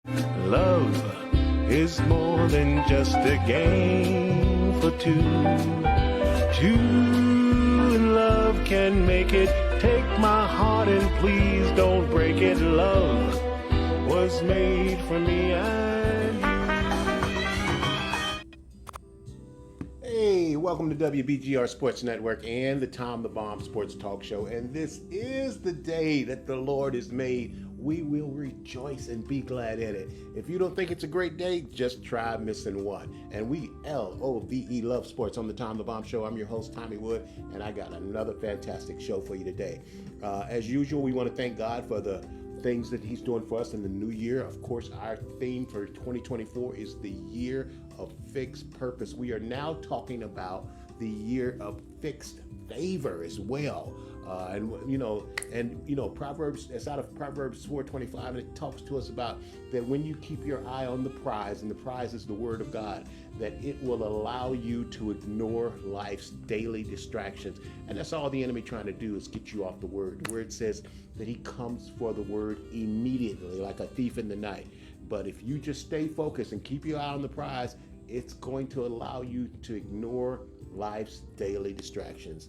Love is more than just a game for two. Two in love can make it. Take my heart and please don't break it. Love was made for me and you. Hey, welcome to WBGR Sports Network and the Tom the Bomb Sports Talk Show. And this is the day that the Lord has made. We will rejoice and be glad in it. If you don't think it's a great day, just try missing one. And we LOVE love sports on the Tom the Bomb Show. I'm your host, Tommy Wood, and I got another fantastic show for you today. As usual, we want to thank God for the things that he's doing for us in the new year. Of course, our theme for 2024 is the year of fixed purpose. We are now talking about the year of fixed favor as well. Proverbs, it's out of Proverbs 4:25, and it talks to us about that when you keep your eye on the prize, and the prize is the word of God, that it will allow you to ignore life's daily distractions. And that's all the enemy trying to do is get you off the word. The word says that he comes for the word immediately, like a thief in the night. But if you just stay focused and keep your eye on the prize, it's going to allow you to ignore life's daily distractions.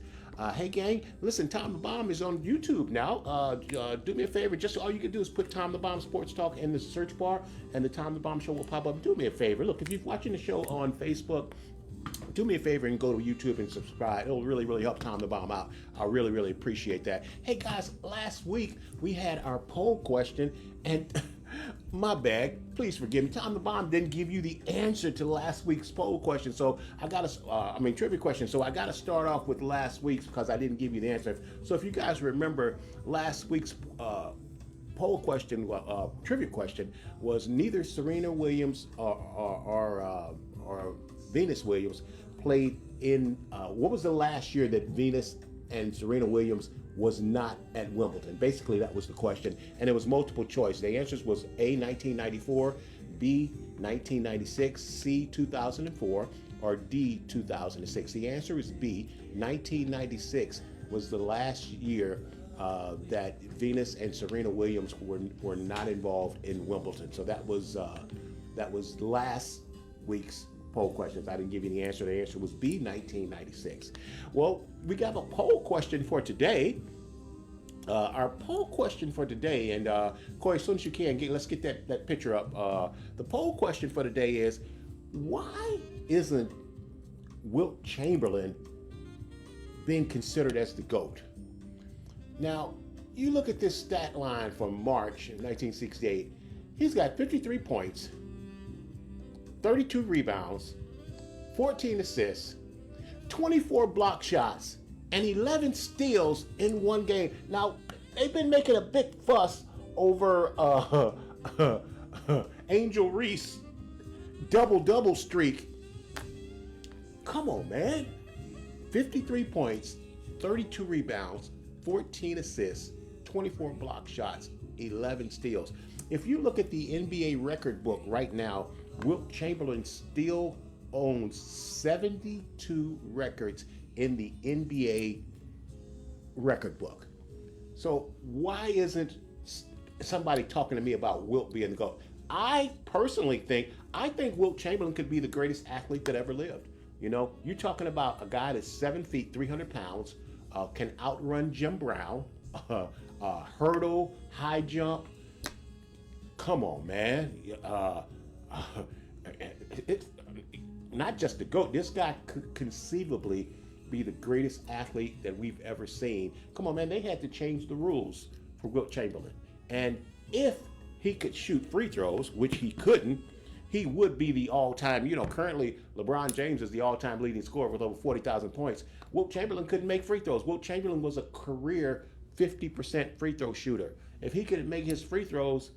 Hey gang, listen, Tom the Bomb is on YouTube now. Do me a favor, just all you can do is put Tom the Bomb Sports Talk in the search bar and the Tom the Bomb Show will pop up. Do me a favor, look, if you're watching the show on Facebook, do me a favor and go to YouTube and subscribe. It'll really, really help Tom the Bomb out. I really, really appreciate that. Hey guys, last week we had our poll question and my bad. Please forgive me. Tom the Bomb didn't give you the answer to last week's poll question. So trivia question. So I got to start off with last week's because I didn't give you the answer. So if you guys remember, last week's poll question, trivia question was neither Serena Williams or Venus Williams played in, what was the last year that Venus and Serena Williams was not at Wimbledon? Basically, that was the question, and it was multiple choice. The answers was A, 1994, B, 1996, C, 2004, or D, 2006. The answer is B, 1996 was the last year that Venus and Serena Williams were not involved in Wimbledon. So that was last week's poll questions. I didn't give you the answer. The answer was B, 1996. Well, we got a poll question for today. Our poll question for today, and Corey, as soon as you can, let's get that picture up. The poll question for today is, why isn't Wilt Chamberlain being considered as the GOAT? Now, you look at this stat line from March 1968. He's got 53 points, 32 rebounds, 14 assists, 24 block shots, and 11 steals in one game. Now, they've been making a big fuss over Angel Reese double-double streak. Come on, man. 53 points, 32 rebounds, 14 assists, 24 block shots, 11 steals. If you look at the NBA record book right now, Wilt Chamberlain still owns 72 records in the NBA record book. So why isn't somebody talking to me about Wilt being the GOAT? I personally think Wilt Chamberlain could be the greatest athlete that ever lived. You know, you're talking about a guy that's 7 feet, 300 pounds, can outrun Jim Brown, hurdle, high jump. Come on, man. It's not just the GOAT. This guy could conceivably be the greatest athlete that we've ever seen. Come on, man. They had to change the rules for Wilt Chamberlain. And if he could shoot free throws, which he couldn't, he would be the all-time, currently LeBron James is the all-time leading scorer with over 40,000 points. Wilt Chamberlain couldn't make free throws. Wilt Chamberlain was a career 50% free throw shooter. If he could make his free throws,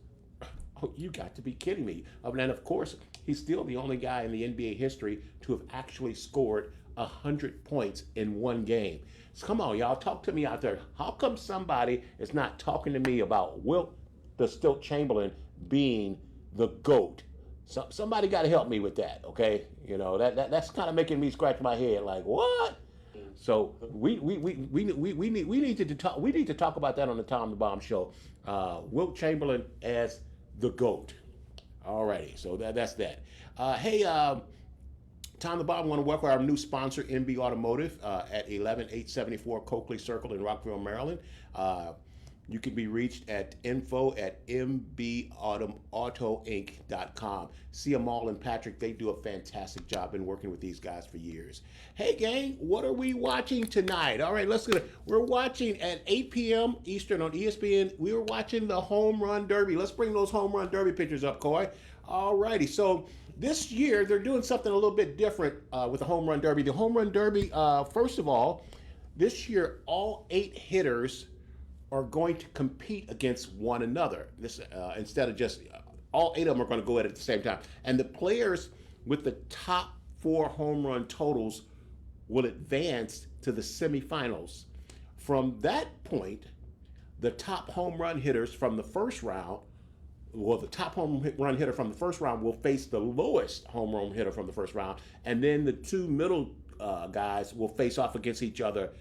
you got to be kidding me. And of course, he's still the only guy in the NBA history to have actually scored 100 points in one game. So come on, y'all, talk to me out there. How come somebody is not talking to me about Wilt the Stilt Chamberlain being the GOAT? So, somebody got to help me with that, okay? That's kind of making me scratch my head, like, what? So we need to talk about that on the Tom the Bomb Show. Wilt Chamberlain as the GOAT. Alrighty, so that's that. Hey, Tom the Bob, I want to welcome our new sponsor, MB Automotive, at 11874 Coakley Circle in Rockville, Maryland. You can be reached at info@mbautoinc.com. See them all in Patrick. They do a fantastic job. Been working with these guys for years. Hey, gang, what are we watching tonight? All right, let's go. We're watching at 8 p.m. Eastern on ESPN. We were watching the Home Run Derby. Let's bring those Home Run Derby pictures up, Coy. All righty, so this year they're doing something a little bit different with the Home Run Derby. The Home Run Derby, first of all, this year all 8 hitters are going to compete against one another. This instead of just all 8 of them are going to go at it at the same time. And the players with the top 4 home run totals will advance to the semifinals. From that point, the top home run hitters from the first round, well, the top home run hitter from the first round will face the lowest home run hitter from the first round, and then the 2 middle guys will face off against each other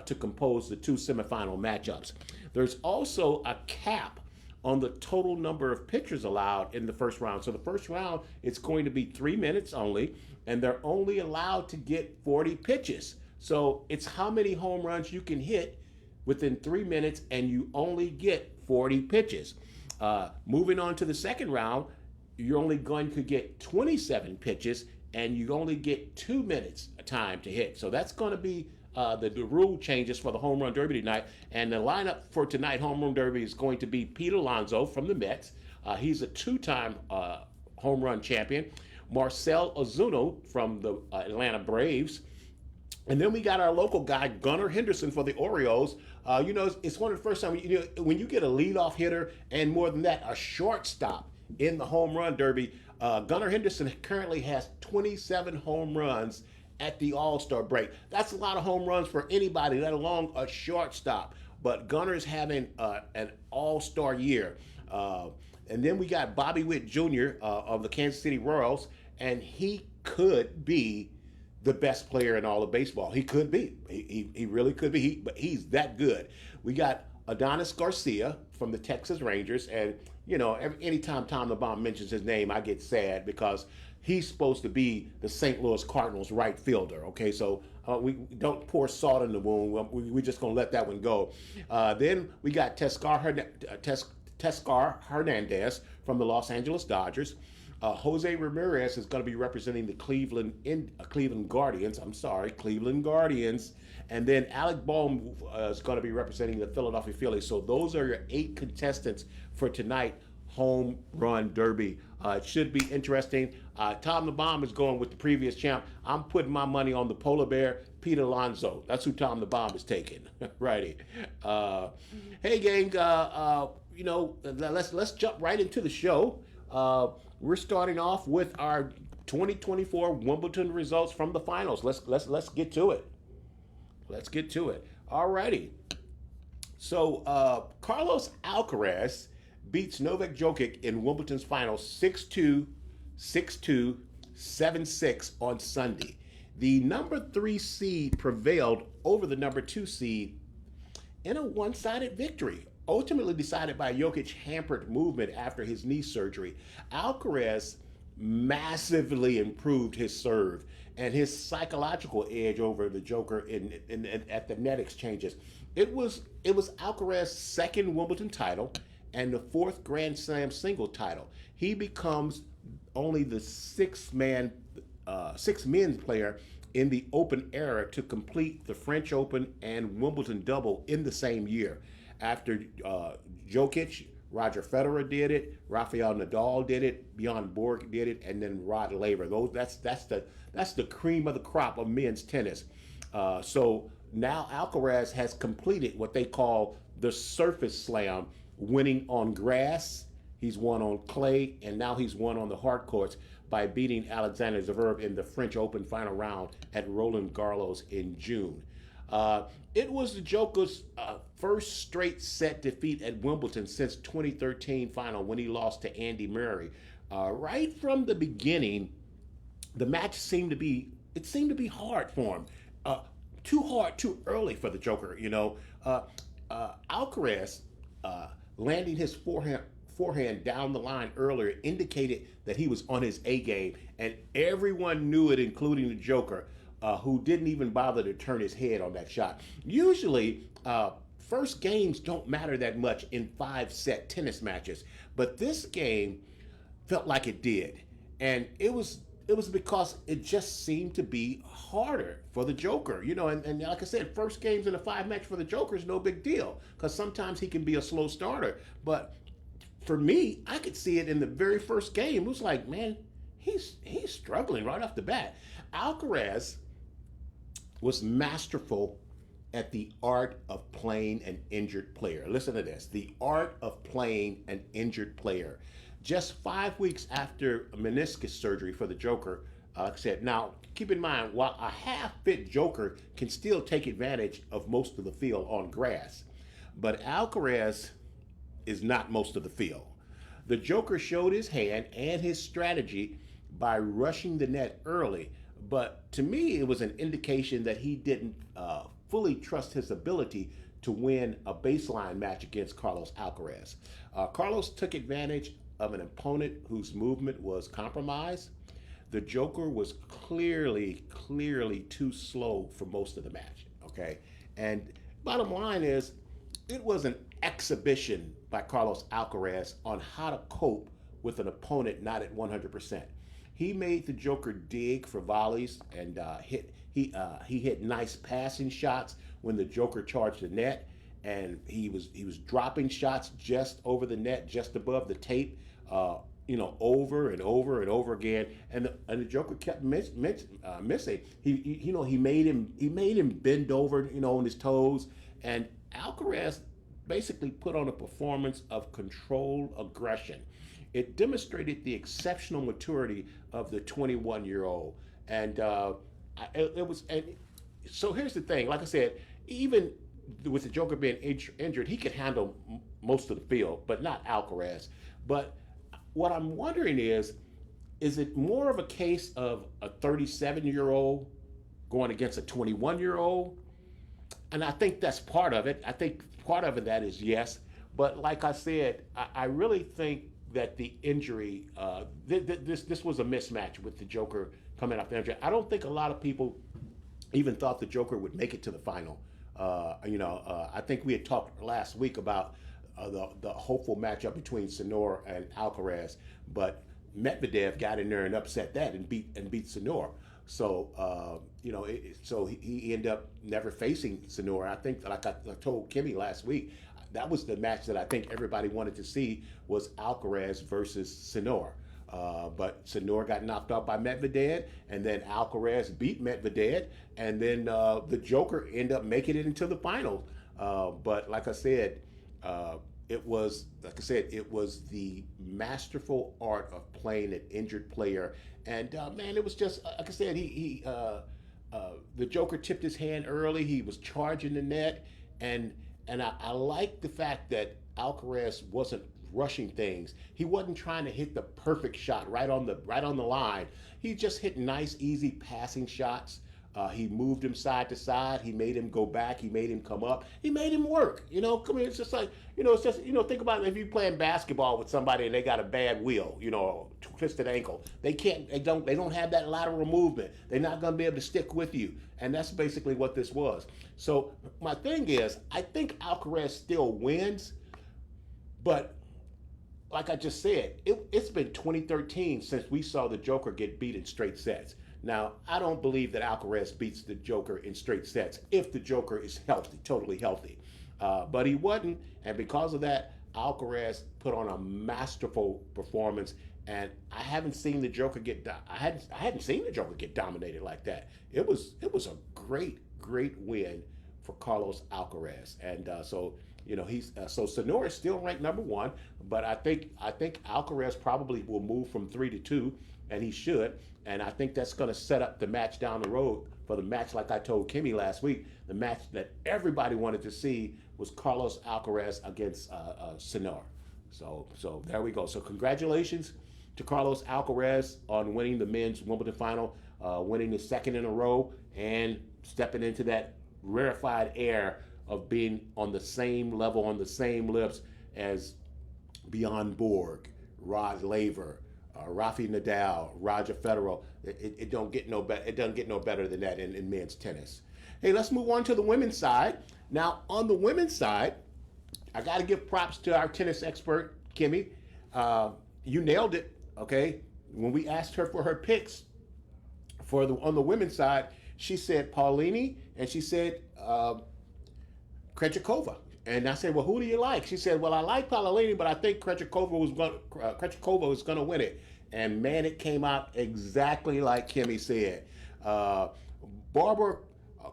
to compose the 2 semifinal matchups. There's also a cap on the total number of pitchers allowed in the first round. So the first round, it's going to be 3 minutes only, and they're only allowed to get 40 pitches. So it's how many home runs you can hit within 3 minutes, and you only get 40 pitches. Moving on to the second round, you're only going to get 27 pitches, and you only get 2 minutes time to hit. So that's going to be the rule changes for the Home Run Derby tonight. And the lineup for tonight, Home Run Derby, is going to be Pete Alonso from the Mets. He's a 2-time home run champion. Marcell Ozuna from the Atlanta Braves. And then we got our local guy, Gunnar Henderson, for the Orioles. It's one of the first times, when you get a leadoff hitter and more than that, a shortstop in the Home Run Derby. Gunnar Henderson currently has 27 home runs at the All-Star break. That's a lot of home runs for anybody, let alone a shortstop. But Gunnar's having an All-Star year. And then we got Bobby Witt Jr. Of the Kansas City Royals, and he could be the best player in all of baseball. He could be. He really could be. But he's that good. We got Adonis Garcia from the Texas Rangers, and anytime Tom the Bomb mentions his name, I get sad because he's supposed to be the St. Louis Cardinals right fielder. Okay, so we don't pour salt in the wound. We're just going to let that one go. Then we got Teoscar Hernandez from the Los Angeles Dodgers. Jose Ramirez is going to be representing the Cleveland Guardians. Cleveland Guardians. And then Alec Bohm is going to be representing the Philadelphia Phillies. So those are your 8 contestants for tonight. Home Run Derby. It should be interesting. Tom the Bomb is going with the previous champ. I'm putting my money on the polar bear, Pete Alonso. That's who Tom the Bomb is taking. Righty. Hey, gang. Let's jump right into the show. We're starting off with our 2024 Wimbledon results from the finals. Let's get to it. Let's get to it. All righty. So Carlos Alcaraz beats Novak Djokovic in Wimbledon's final 6-2, 6-2, 7-6 on Sunday. The number 3 seed prevailed over the number 2 seed in a one-sided victory, ultimately decided by Djokovic's hampered movement after his knee surgery. Alcaraz massively improved his serve and his psychological edge over the Joker at the net exchanges. It was Alcaraz's second Wimbledon title and the 4th Grand Slam single title. He becomes only the 6 men's player in the Open era to complete the French Open and Wimbledon double in the same year. After Djokovic, Roger Federer did it, Rafael Nadal did it, Bjorn Borg did it, and then Rod Laver. That's the cream of the crop of men's tennis. So now Alcaraz has completed what they call the surface slam, winning on grass. He's won on clay, and now he's won on the hard courts by beating Alexander Zverev in the French Open final round at Roland Garros in June. It was the Joker's first straight set defeat at Wimbledon since 2013 final when he lost to Andy Murray. Right from the beginning, the match seemed to be hard for him. Too hard, too early for the Joker. Alcaraz landing his forehand down the line earlier indicated that he was on his A game, and everyone knew it, including the Joker, who didn't even bother to turn his head on that shot. Usually, first games don't matter that much in 5-set tennis matches, but this game felt like it did, and it was because it just seemed to be harder for the Joker, and like I said, first games in a 5 match for the Joker is no big deal because sometimes he can be a slow starter. But for me, I could see it in the very first game. It was like, man, he's struggling right off the bat. Alcaraz was masterful at the art of playing an injured player. Listen to this: the art of playing an injured player. Just 5 weeks after meniscus surgery for the Joker, said, now keep in mind, while a half-fit Joker can still take advantage of most of the field on grass, but Alcaraz is not most of the field. The Joker showed his hand and his strategy by rushing the net early, but to me, it was an indication that he didn't fully trust his ability to win a baseline match against Carlos Alcaraz. Carlos took advantage of an opponent whose movement was compromised. The Joker was clearly too slow for most of the match, okay? And bottom line is, it was an exhibition by Carlos Alcaraz on how to cope with an opponent not at 100%. He made the Joker dig for volleys and he hit nice passing shots when the Joker charged the net, and he was dropping shots just over the net, just above the tape, over and over and over again, and the Joker kept missing. He made him bend over, on his toes, and Alcaraz basically put on a performance of controlled aggression. It demonstrated the exceptional maturity of the 21-year-old, and it was. And so here's the thing: like I said, even with the Joker being injured, he could handle most of the field, but not Alcaraz. But what I'm wondering is it more of a case of a 37-year-old going against a 21-year-old? And I think that's part of it. I think part of it that is yes. But like I said, I really think that the injury, this was a mismatch with the Joker coming off the injury. I don't think a lot of people even thought the Joker would make it to the final. I think we had talked last week about the hopeful matchup between Sinner and Alcaraz, but Medvedev got in there and upset that and beat Sinner. So so he ended up never facing Sinner. I think, like I told Kimmy last week, that was the match that I think everybody wanted to see, was Alcaraz versus Sinner. But Sinner got knocked out by Medvedev, and then Alcaraz beat Medvedev, and then the Joker ended up making it into the final. But like I said, it was the masterful art of playing an injured player, and man, it was just like I said. The Joker tipped his hand early. He was charging the net, and I like the fact that Alcaraz wasn't rushing things. He wasn't trying to hit the perfect shot right on the line. He just hit nice, easy passing shots. He moved him side to side. He made him go back. He made him come up. He made him work. Come here. It's just like, think about it. If you're playing basketball with somebody and they got a bad wheel, twisted ankle, they don't have that lateral movement. They're not going to be able to stick with you. And that's basically what this was. So my thing is, I think Alcaraz still wins, but like I just said, it's been 2013 since we saw the Joker get beat in straight sets. Now, I don't believe that Alcaraz beats the Joker in straight sets if the Joker is healthy, totally healthy. But he wasn't, and because of that, Alcaraz put on a masterful performance. And I hadn't seen the Joker get dominated like that. It was a great win for Carlos Alcaraz, and so Sinner is still ranked number 1, but I think Alcaraz probably will move from 3 to 2, and he should. And I think that's going to set up the match down the road for the match, like I told Kimmy last week. The match that everybody wanted to see was Carlos Alcaraz against Sinner. So there we go. So congratulations to Carlos Alcaraz on winning the men's Wimbledon final, winning the second in a row, and stepping into that rarefied air of being on the same level, on the same lips as Bjorn Borg, Rod Laver, Rafi Nadal, Roger Federer. It don't get no better. It doesn't get no better than that in men's tennis. Hey, let's move on to the women's side. Now, on the women's side, I got to give props to our tennis expert, Kimmy. You nailed it. Okay, when we asked her for her picks for the on the women's side, she said Paulini and she said Krejcikova. And I said, well, who do you like? She said, well, I like Paolini, but I think Krejcikova was going to win it. And man, it came out exactly like Kimmy said. Uh, Barbara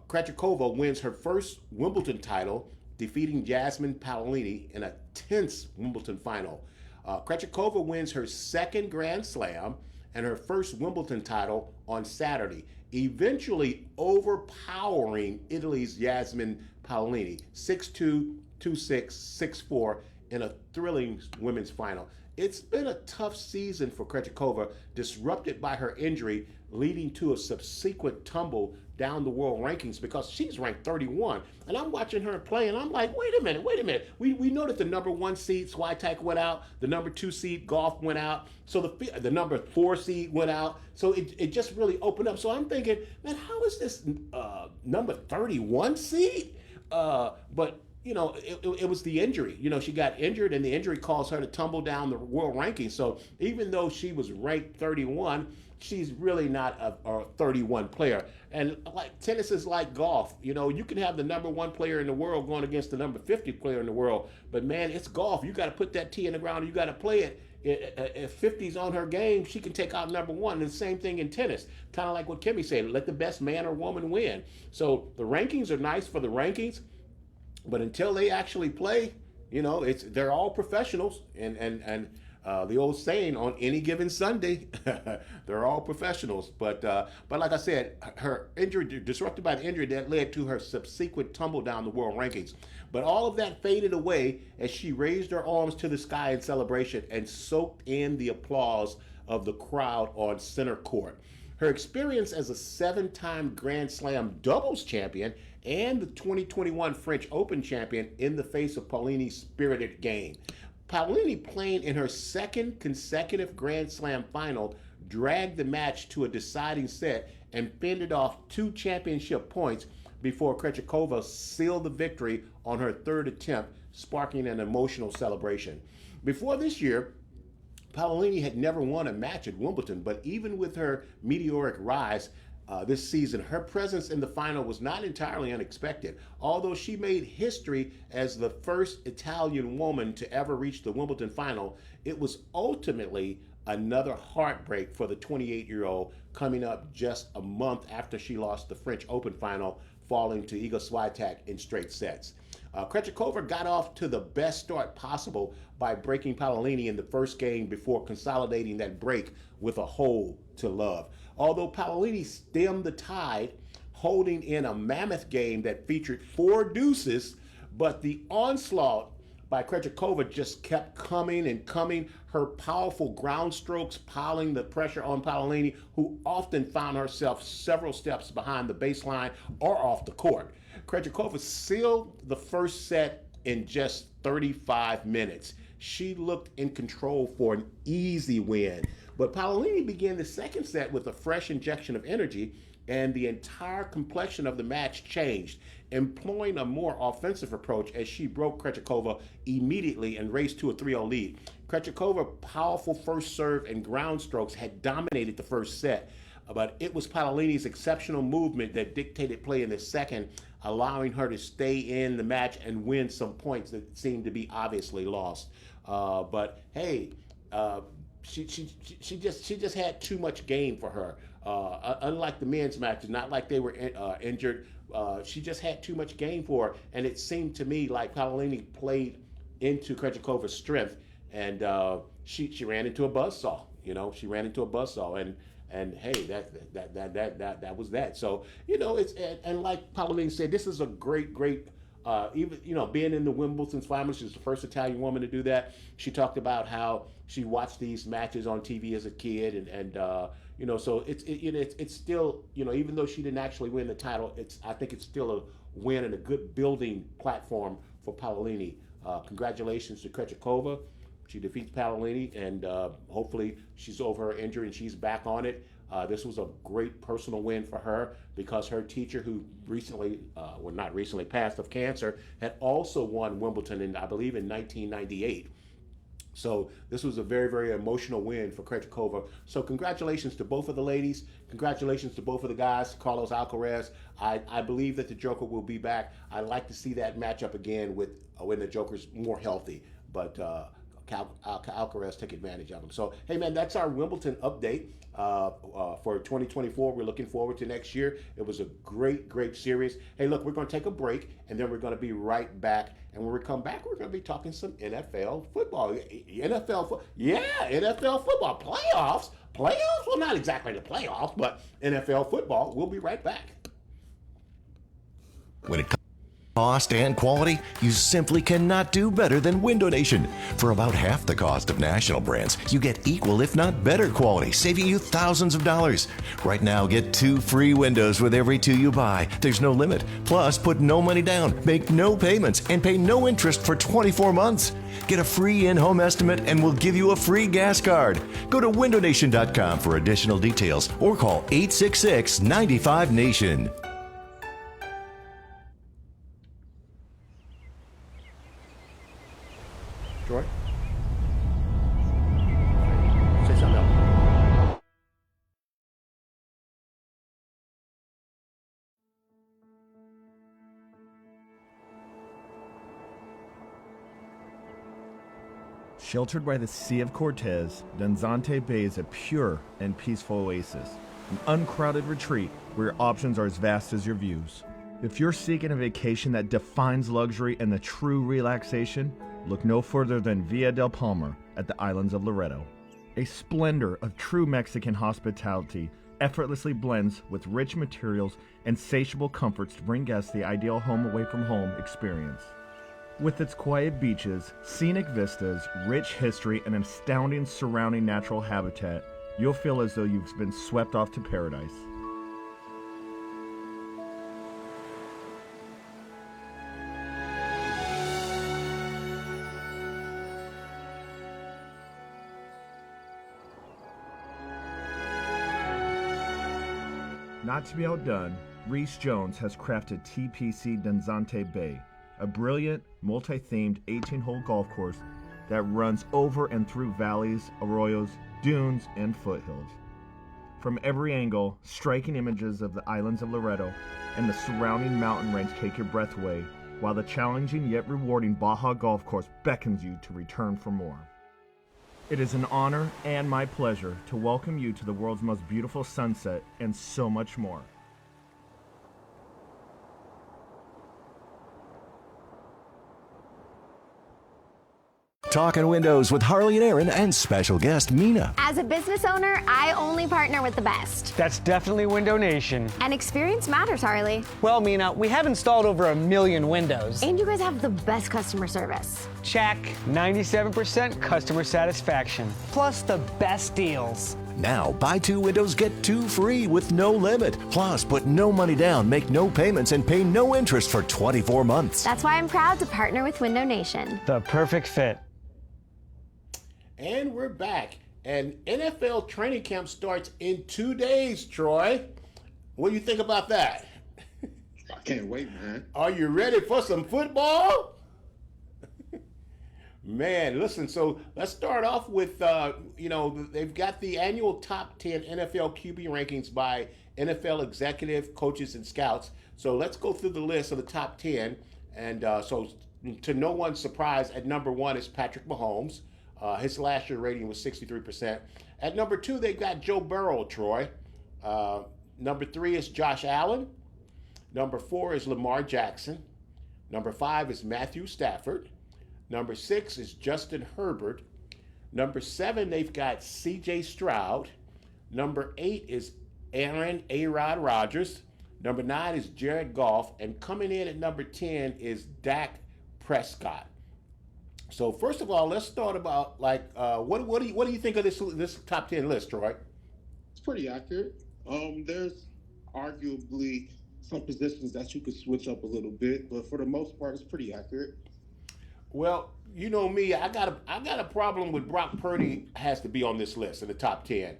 Krejcikova wins her first Wimbledon title, defeating Jasmine Paolini in a tense Wimbledon final. Krejcikova wins her second Grand Slam and her first Wimbledon title on Saturday, eventually overpowering Italy's Jasmine Paolini 6-2, 2-6, 6-4 in a thrilling women's final. It's been a tough season for Krejcikova, disrupted by her injury, leading to a subsequent tumble down the world rankings because she's ranked 31. And I'm watching her play and I'm like, wait a minute. We know that the number one seed, Swiatek, went out. The number two seed, Gauff, went out. So the number four seed went out. So it just really opened up. So I'm thinking, man, how is this number 31 seed? But it was the injury. She got injured, and the injury caused her to tumble down the world rankings. So even though she was ranked 31, she's really not a 31 player. And like tennis is like golf. You can have the number one player in the world going against the number 50 player in the world. But man, it's golf. You got to put that tee in the ground. You got to play it. If 50's on her game, she can take out number one. And the same thing in tennis. Kind of like what Kimmy said, let the best man or woman win. So the rankings are nice for the rankings. But until they actually play, they're all professionals, and the old saying, on any given Sunday, they're all professionals. But like I said, her injury, disrupted by the injury, that led to her subsequent tumble down the world rankings. But all of that faded away as she raised her arms to the sky in celebration and soaked in the applause of the crowd on center court. Her experience as a seven-time Grand Slam doubles champion and the 2021 French Open champion in the face of Paolini's spirited game. Paolini, playing in her second consecutive Grand Slam final, dragged the match to a deciding set and fended off 2 championship points before Krejcikova sealed the victory on her third attempt, sparking an emotional celebration. Before this year, Paolini had never won a match at Wimbledon, but even with her meteoric rise this season, her presence in the final was not entirely unexpected. Although she made history as the first Italian woman to ever reach the Wimbledon final, it was ultimately another heartbreak for the 28-year-old, coming up just a month after she lost the French Open final, falling to Iga Swiatek in straight sets. Krejcikova got off to the best start possible by breaking Paolini in the first game before consolidating that break with a hole to love. Although Paolini stemmed the tide, holding in a mammoth game that featured 4 deuces, but the onslaught by Krejcikova just kept coming and coming. Her powerful ground strokes piling the pressure on Paolini, who often found herself several steps behind the baseline or off the court. Krejcikova sealed the first set in just 35 minutes. She looked in control for an easy win. But Paolini began the second set with a fresh injection of energy, and the entire complexion of the match changed, employing a more offensive approach as she broke Krejcikova immediately and raced to a 3-0 lead. Krejcikova's powerful first serve and ground strokes had dominated the first set, but it was Paolini's exceptional movement that dictated play in the second, allowing her to stay in the match and win some points that seemed to be obviously lost. But hey, she just had too much game for her. Unlike the men's matches, not like they were injured, she just had too much game for her, and it seemed to me like Paolini played into Krejcikova's strength, and she ran into a buzzsaw. She ran into a buzzsaw, and hey, that was that. So it's and like Paolini said, this is a great. Even being in the Wimbledon final, she's the first Italian woman to do that. She talked about how she watched these matches on TV as a kid, and so it's still even though she didn't actually win the title, I think it's still a win and a good building platform for Paolini. Congratulations to Krejcikova. She defeats Paolini, and hopefully she's over her injury and she's back on it. This was a great personal win for her because her teacher, who recently, well, not recently, passed of cancer, had also won Wimbledon in, I believe, in 1998. So this was a very, very emotional win for Krejcikova. So congratulations to both of the ladies. Congratulations to both of the guys, Carlos Alcaraz. I believe that the Joker will be back. I'd like to see that matchup again with when the Joker's more healthy. But Alcaraz took advantage of him. So, hey, man, that's our Wimbledon update for 2024. We're looking forward to next year. It was a great, great series. Hey, look, we're going to take a break, and then we're going to be right back. And when we come back, we're going to be talking some NFL football. NFL football. Playoffs? Playoffs? Well, not exactly the playoffs, but NFL football. We'll be right back. When it comes to cost and quality, you simply cannot do better than Window Nation. For about half the cost of national brands, you get equal if not better quality, saving you thousands of dollars. Right now, get 2 free windows with every 2 you buy. There's no limit. Plus, put no money down, make no payments, and pay no interest for 24 months. Get a free in-home estimate and we'll give you a free gas card. Go to windownation.com for additional details or call 866-95-NATION. Troy? Say something else. Sheltered by the Sea of Cortez, Danzante Bay is a pure and peaceful oasis, an uncrowded retreat where your options are as vast as your views. If you're seeking a vacation that defines luxury and the true relaxation, look no further than Villa del Palmar at the islands of Loreto. A splendor of true Mexican hospitality effortlessly blends with rich materials and insatiable comforts to bring guests the ideal home away from home experience. With its quiet beaches, scenic vistas, rich history, and an astounding surrounding natural habitat, you'll feel as though you've been swept off to paradise. Not to be outdone, Reese Jones has crafted TPC Danzante Bay, a brilliant, multi-themed 18-hole golf course that runs over and through valleys, arroyos, dunes, and foothills. From every angle, striking images of the islands of Loreto and the surrounding mountain range take your breath away, while the challenging yet rewarding Baja Golf Course beckons you to return for more. It is an honor and my pleasure to welcome you to the world's most beautiful sunset and so much more. Talking Windows with Harley and Aaron and special guest Mina. As a business owner, I only partner with the best. That's definitely Window Nation. And experience matters, Harley. Well, Mina, we have installed over 1 million windows. And you guys have the best customer service. Check. 97% customer satisfaction. Plus the best deals. Now, buy 2 windows, get 2 free with no limit. Plus, put no money down, make no payments, and pay no interest for 24 months. That's why I'm proud to partner with Window Nation. The perfect fit. And we're back. And NFL training camp starts in 2 days, Troy. What do you think about that? I can't wait, man. Are you ready for some football? Man, listen, so let's start off with, they've got the annual top 10 NFL QB rankings by NFL executive, coaches, and scouts. So let's go through the list of the top 10. And so to no one's surprise, at number 1 is Patrick Mahomes. His last year rating was 63%. At number 2, they've got Joe Burrow, Troy. Number 3 is Josh Allen. Number 4 is Lamar Jackson. Number 5 is Matthew Stafford. Number 6 is Justin Herbert. Number 7, they've got C.J. Stroud. Number 8 is Aaron A-Rod Rodgers. Number 9 is Jared Goff. And coming in at number 10 is Dak Prescott. So first of all, let's start about what do you think of this top 10 list, Troy? It's pretty accurate. There's arguably some positions that you could switch up a little bit, but for the most part, it's pretty accurate. Well, You know me, I got a problem with Brock Purdy has to be on this list in the top 10.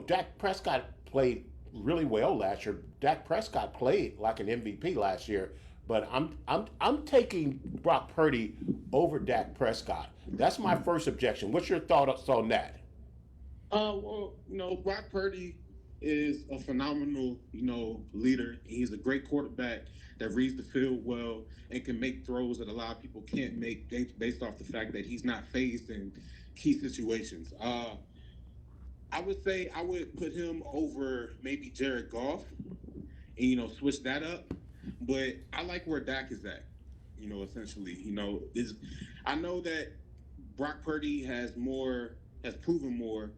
Dak Prescott played really well last year. Dak Prescott played like an MVP last year, but I'm taking Brock Purdy over Dak Prescott. That's my first objection. What's your thoughts on that? Brock Purdy is a phenomenal, leader. He's a great quarterback that reads the field well and can make throws that a lot of people can't make based off the fact that he's not phased in key situations. I would say I would put him over maybe Jared Goff and, switch that up. But I like where Dak is at, essentially. I know that Brock Purdy has proven more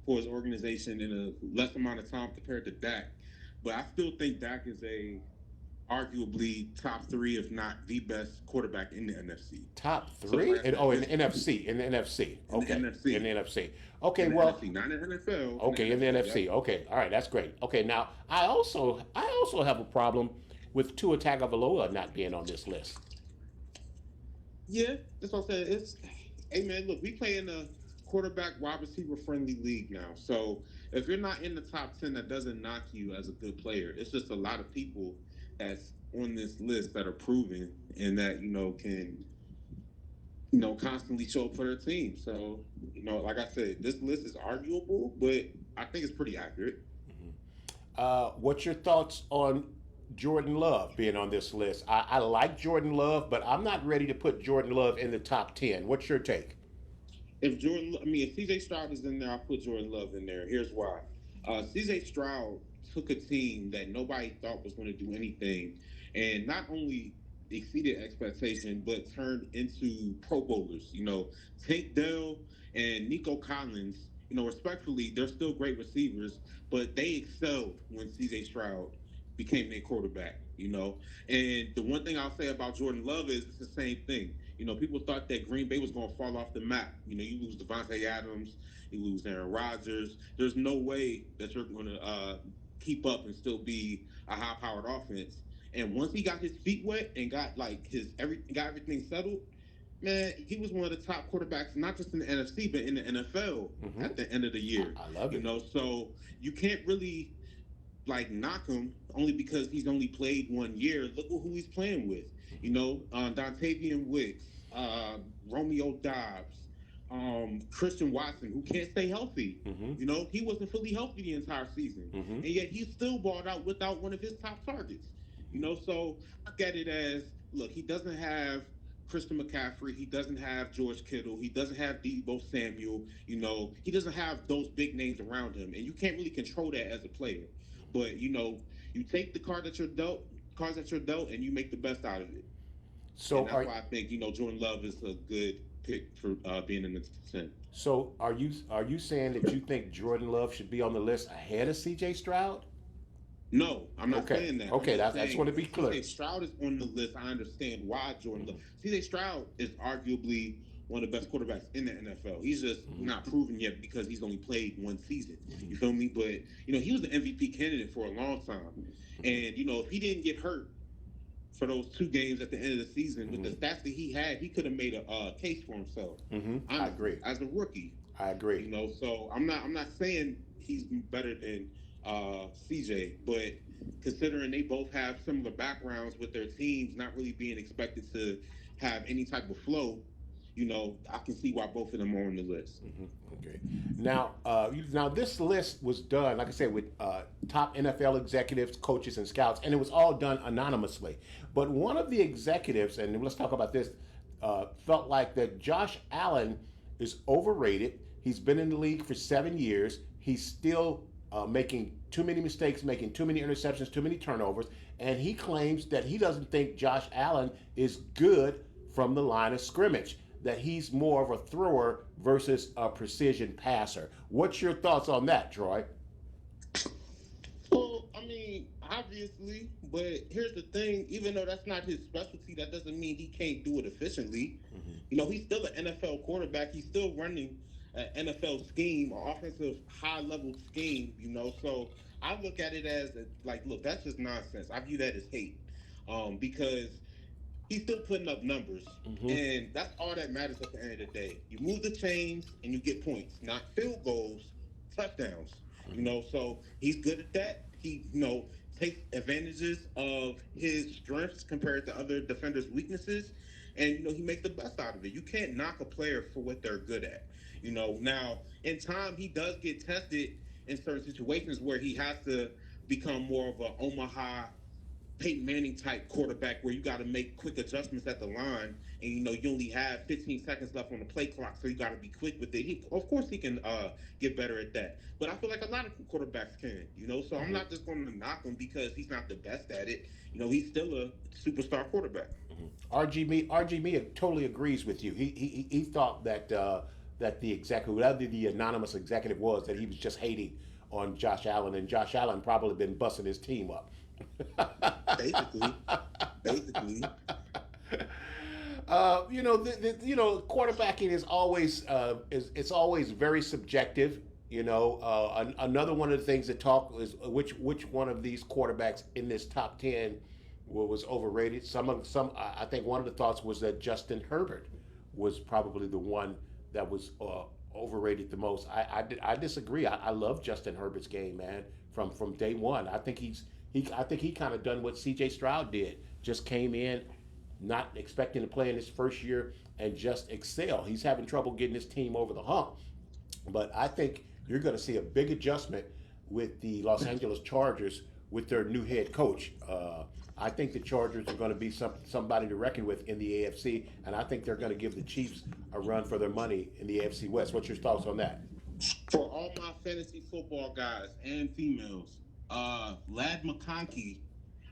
for his organization in a less amount of time compared to Dak. But I still think Dak is arguably top 3, if not the best quarterback in the NFC. Top 3? In the NFC. In the NFC. Okay. In the NFC. Okay, in the well. NFC, not in the NFL. Okay, in the NFC. Yep. Okay, all right, that's great. Okay, now I also have a problem with Tua Tagovailoa not being on this list. Yeah, that's what I'm saying. Hey man, look, we play in a quarterback wide receiver friendly league now. So if you're not in the top 10, that doesn't knock you as a good player. It's just a lot of people that's on this list that are proven and that can constantly show up for their team. So like I said, this list is arguable, but I think it's pretty accurate. What's your thoughts on Jordan Love being on this list? I like Jordan Love, but I'm not ready to put Jordan Love in the top 10. What's your take? If CJ Stroud is in there, I'll put Jordan Love in there. Here's why. CJ Stroud took a team that nobody thought was going to do anything and not only exceeded expectation, but turned into Pro Bowlers. Tank Dell and Nico Collins, respectfully, they're still great receivers, but they excelled when CJ Stroud became their quarterback, And the one thing I'll say about Jordan Love is it's the same thing. People thought that Green Bay was going to fall off the map. You lose Devontae Adams, you lose Aaron Rodgers. There's no way that you're going to keep up and still be a high-powered offense. And once he got his feet wet and got everything settled, man, he was one of the top quarterbacks, not just in the NFC, but in the NFL at the end of the year. I love it. So you can't really knock him only because he's only played 1 year. Look who he's playing with. Dontavian Wicks, Romeo Dobbs, Christian Watson, who can't stay healthy. He wasn't fully healthy the entire season. And yet he still balled out without one of his top targets. So I look at it as, look, he doesn't have Christian McCaffrey. He doesn't have George Kittle. He doesn't have Deebo Samuel. He doesn't have those big names around him. And you can't really control that as a player. But, you take the cards that you're dealt, and you make the best out of it. So and that's why I think, Jordan Love is a good pick for being in the 10. So are you saying that you think Jordan Love should be on the list ahead of CJ Stroud? No, I'm not saying that. Okay, I just want to be clear. CJ Stroud is on the list. I understand why Jordan Love. CJ Stroud is arguably one of the best quarterbacks in the NFL. He's just not proven yet because he's only played 1 season. You feel me? But, he was the MVP candidate for a long time. And, if he didn't get hurt for those 2 games at the end of the season, with the stats that he had, he could have made a case for himself. I agree. As a rookie. I agree. So I'm not saying he's better than CJ, but considering they both have similar backgrounds with their teams not really being expected to have any type of flow, I can see why both of them are on the list. Okay. Now this list was done, like I said, with top NFL executives, coaches, and scouts, and it was all done anonymously. But one of the executives, and let's talk about this, felt like that Josh Allen is overrated. He's been in the league for 7 years. He's still making too many mistakes, making too many interceptions, too many turnovers, and he claims that he doesn't think Josh Allen is good from the line of scrimmage, that he's more of a thrower versus a precision passer. What's your thoughts on that, Troy? Well, obviously, but here's the thing, even though that's not his specialty, that doesn't mean he can't do it efficiently. He's still an NFL quarterback. He's still running an NFL scheme, an offensive high-level scheme, So I look at it as, look, that's just nonsense. I view that as hate because he's still putting up numbers, and that's all that matters at the end of the day. You move the chains and you get points, not field goals, touchdowns. So he's good at that. He takes advantages of his strengths compared to other defenders' weaknesses, and he makes the best out of it. You can't knock a player for what they're good at. Now in time he does get tested in certain situations where he has to become more of a Omaha Peyton Manning type quarterback where you got to make quick adjustments at the line, and you only have 15 seconds left on the play clock, so you got to be quick with it. Of course, he can get better at that, but I feel like a lot of quarterbacks can. So I'm not just going to knock him because he's not the best at it. He's still a superstar quarterback. RG me totally agrees with you. He thought that that the executive, whatever the anonymous executive was, that he was just hating on Josh Allen, and Josh Allen probably been busting his team up. Basically. Quarterbacking is always it's always very subjective. Another one of the things that talk is which one of these quarterbacks in this top 10 was overrated. I think one of the thoughts was that Justin Herbert was probably the one that was overrated the most. I disagree. I love Justin Herbert's game, man, from day one. I think he kind of done what C.J. Stroud did. Just came in, not expecting to play in his first year, and just excel. He's having trouble getting his team over the hump. But I think you're going to see a big adjustment with the Los Angeles Chargers with their new head coach. I think the Chargers are going to be somebody to reckon with in the AFC, and I think they're going to give the Chiefs a run for their money in the AFC West. What's your thoughts on that? For all my fantasy football guys and females, Lad McConkey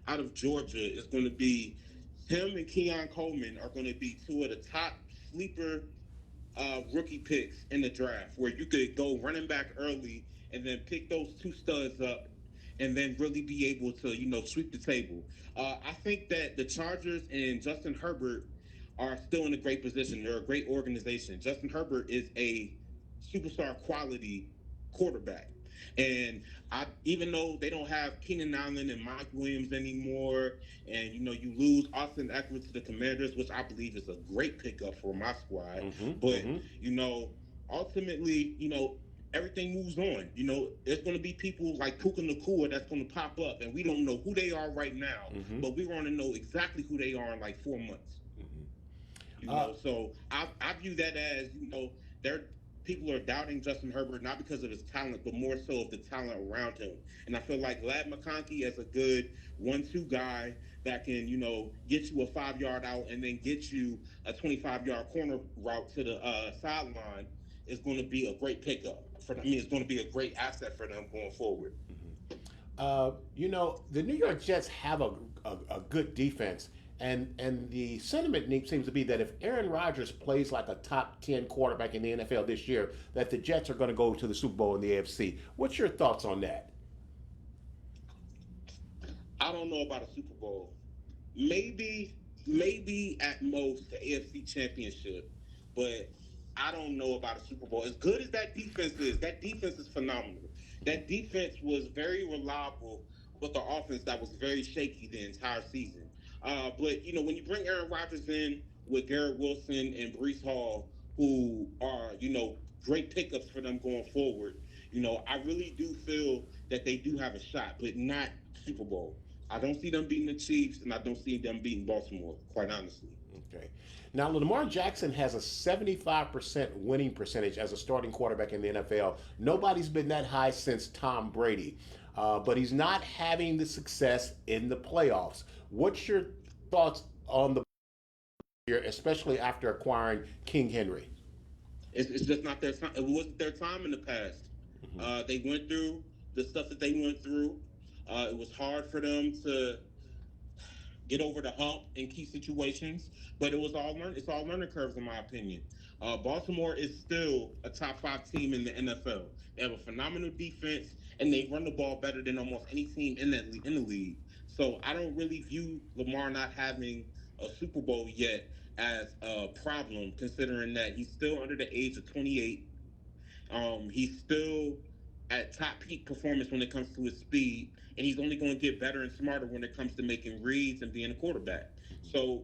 out of Georgia is going to be, him and Keon Coleman are going to be two of the top sleeper rookie picks in the draft, where you could go running back early and then pick those two studs up and then really be able to, sweep the table. I think that the Chargers and Justin Herbert are still in a great position. They're a great organization. Justin Herbert is a superstar quality quarterback. And even though they don't have Keenan Allen and Mike Williams anymore, and you lose Austin Eckler to the Commanders, which I believe is a great pickup for my squad. But ultimately, everything moves on. There's going to be people like Puka Nacua that's going to pop up, and we don't know who they are right now, but we're going to know exactly who they are in like 4 months. So I view that as people are doubting Justin Herbert not because of his talent, but more so of the talent around him. And I feel like Lad McConkey is a good 1-2 guy that can, get you a 5-yard out and then get you a 25-yard corner route to the sideline is going to be a great pickup for them. It's going to be a great asset for them going forward. The New York Jets have a good defense. And the sentiment seems to be that if Aaron Rodgers plays like a top 10 quarterback in the NFL this year, that the Jets are going to go to the Super Bowl in the AFC. What's your thoughts on that? I don't know about a Super Bowl. Maybe at most the AFC Championship, but I don't know about a Super Bowl. As good as that defense is phenomenal. That defense was very reliable with the offense that was very shaky the entire season. But when you bring Aaron Rodgers in with Garrett Wilson and Breece Hall, who are great pickups for them going forward, I really do feel that they do have a shot, but not Super Bowl. I don't see them beating the Chiefs, and I don't see them beating Baltimore, quite honestly. Okay. Now, Lamar Jackson has a 75% winning percentage as a starting quarterback in the NFL. Nobody's been that high since Tom Brady. But he's not having the success in the playoffs. What's your thoughts on the year, especially after acquiring King Henry? It's just not their time. It wasn't their time in the past. They went through the stuff that they went through. It was hard for them to get over the hump in key situations, but it's all learning curves in my opinion. Baltimore is still a top 5 team in the NFL. They have a phenomenal defense, and they run the ball better than almost any team in the league. So I don't really view Lamar not having a Super Bowl yet as a problem, considering that he's still under the age of 28. He's still at top peak performance when it comes to his speed, and he's only going to get better and smarter when it comes to making reads and being a quarterback. So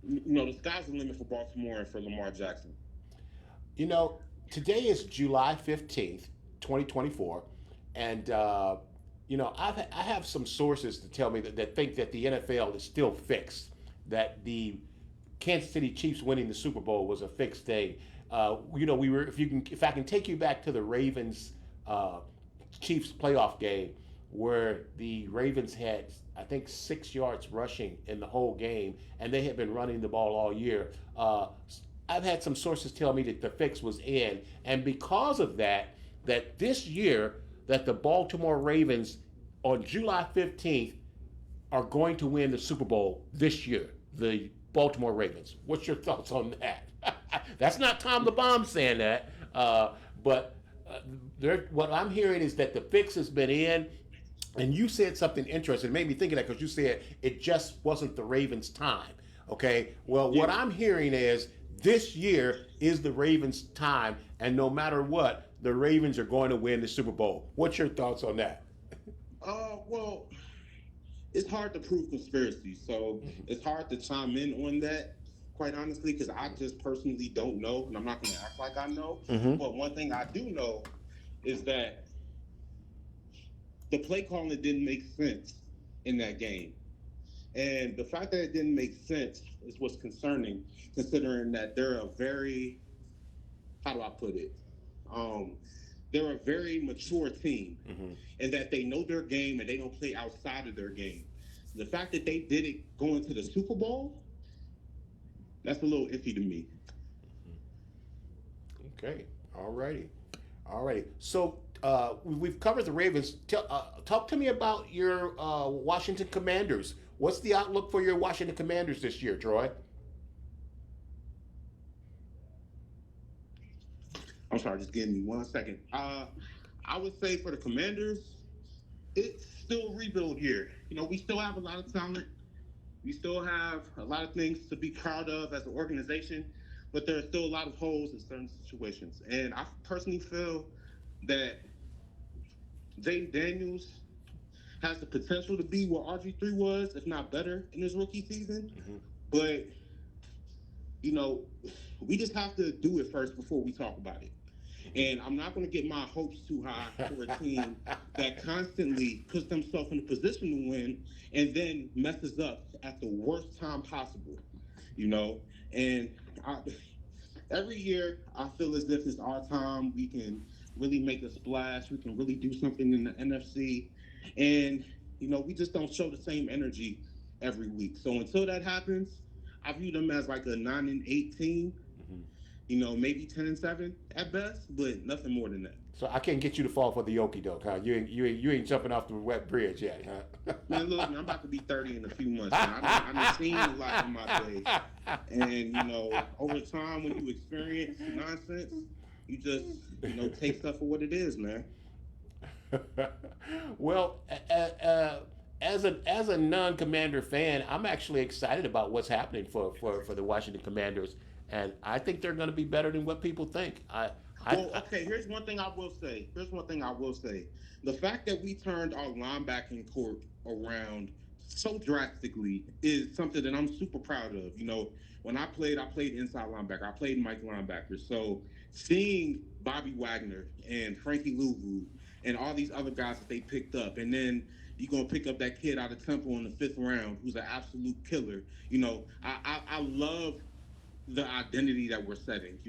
the sky's the limit for Baltimore and for Lamar Jackson. You know, today is July 15th, 2024, and I have some sources to tell me that think that the NFL is still fixed, that the Kansas City Chiefs winning the Super Bowl was a fixed thing. We were if I can take you back to the Ravens Chiefs playoff game where the Ravens had, I think, 6 yards rushing in the whole game, and they had been running the ball all year. I've had some sources tell me that the fix was in, and because of that, that this year, that the Baltimore Ravens on July 15th are going to win the Super Bowl this year. The Baltimore Ravens. What's your thoughts on that? That's not Tom the Bomb saying that, but what I'm hearing is that the fix has been in. And you said something interesting. It made me think of that because you said it just wasn't the Ravens' time. Okay. Well, what I'm hearing is this year is the Ravens' time, and no matter what, the Ravens are going to win the Super Bowl. What's your thoughts on that? Well, it's hard to prove conspiracy, so it's hard to chime in on that, quite honestly, because I just personally don't know, and I'm not going to act like I know. But one thing I do know is that the play calling didn't make sense in that game. And the fact that it didn't make sense is what's concerning, considering that they're a very, how do I put it? They're a very mature team, and that they know their game and they don't play outside of their game. The fact that they did it going to the Super Bowl, that's a little iffy to me. Okay. All righty. So we've covered the Ravens. Talk to me about your Washington Commanders. What's the outlook for your Washington Commanders this year, Troy? I'm sorry, just give me 1 second. I would say for the Commanders, it's still a rebuild year. We still have a lot of talent. We still have a lot of things to be proud of as an organization, but there are still a lot of holes in certain situations. And I personally feel that Jaden Daniels has the potential to be what RG3 was, if not better, in his rookie season. But, we just have to do it first before we talk about it. And I'm not going to get my hopes too high for a team that constantly puts themselves in a position to win and then messes up at the worst time possible, And every year I feel as if it's our time. We can really make a splash. We can really do something in the NFC. And, we just don't show the same energy every week. So until that happens, I view them as like a 9-8 team. Maybe 10-7 at best, but nothing more than that. So I can't get you to fall for the okie doke, huh? You ain't jumping off the wet bridge yet, huh? Man, look, I'm about to be 30 in a few months. I've seen a lot in my days, and over time, when you experience nonsense, you just take stuff for what it is, man. Well, as a non-Commander fan, I'm actually excited about what's happening for the Washington Commanders. And I think they're going to be better than what people think. Here's one thing I will say. The fact that we turned our linebacking corps around so drastically is something that I'm super proud of. When I played inside linebacker. I played Mike linebacker. So seeing Bobby Wagner and Frankie Louvu and all these other guys that they picked up, and then you're going to pick up that kid out of Temple in the 5th round who's an absolute killer. I love the identity that we're setting.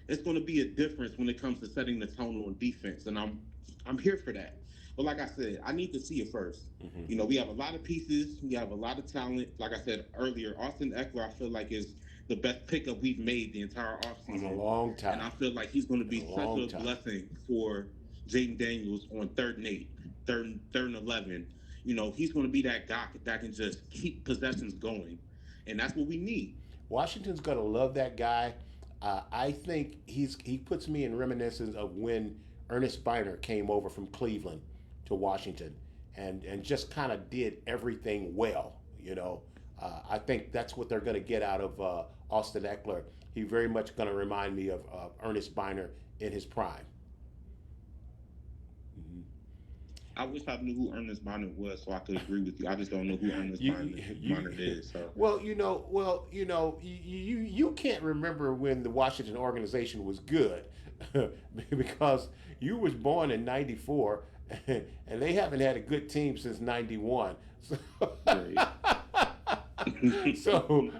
It's going to be a difference when it comes to setting the tone on defense, and I'm here for that. But like I said, I need to see it first. We have a lot of pieces, we have a lot of talent. Like I said earlier, Austin Ekeler, I feel like is the best pickup we've made the entire offseason in a long time, and I feel like he's going to be such a blessing for Jaden Daniels on 3rd and 8, 3rd and 11. He's going to be that guy that can just keep possessions going, and that's what we need. Washington's going to love that guy. I think he puts me in reminiscence of when Ernest Biner came over from Cleveland to Washington and just kind of did everything well. I think that's what they're going to get out of Austin Ekeler. He's very much going to remind me of Ernest Biner in his prime. I wish I knew who Ernest Bonner was so I could agree with you. I just don't know who Ernest Bonner is. So. Well, you can't remember when the Washington organization was good because you was born in '94, and they haven't had a good team since '91. So,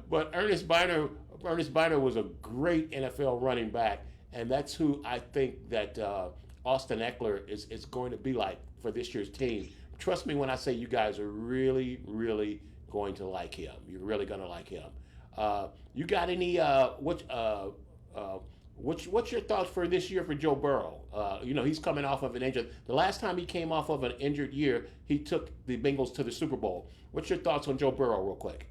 but Ernest Biner was a great NFL running back, and that's who I think that Austin Eckler is going to be like for this year's team. Trust me when I say you guys are really, really going to like him. You're really going to like him. You got any what's your thoughts for this year for Joe Burrow? He's coming off of an injury. The last time he came off of an injured year, he took the Bengals to the Super Bowl. What's your thoughts on Joe Burrow, real quick?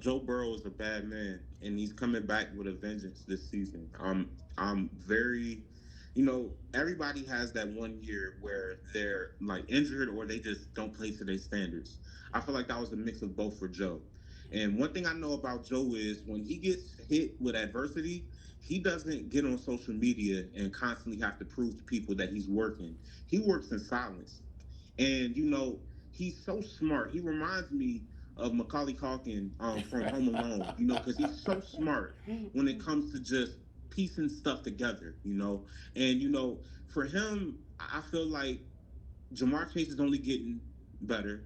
Joe Burrow is a bad man, and he's coming back with a vengeance this season. I'm very, everybody has that one year where they're like injured or they just don't play to their standards. I feel like that was a mix of both for Joe. And one thing I know about Joe is when he gets hit with adversity, he doesn't get on social media and constantly have to prove to people that he's working. He works in silence. And, he's so smart. He reminds me of Macaulay Culkin from Home Alone, because he's so smart when it comes to just piecing stuff together, And, for him, I feel like Jamar Chase is only getting better.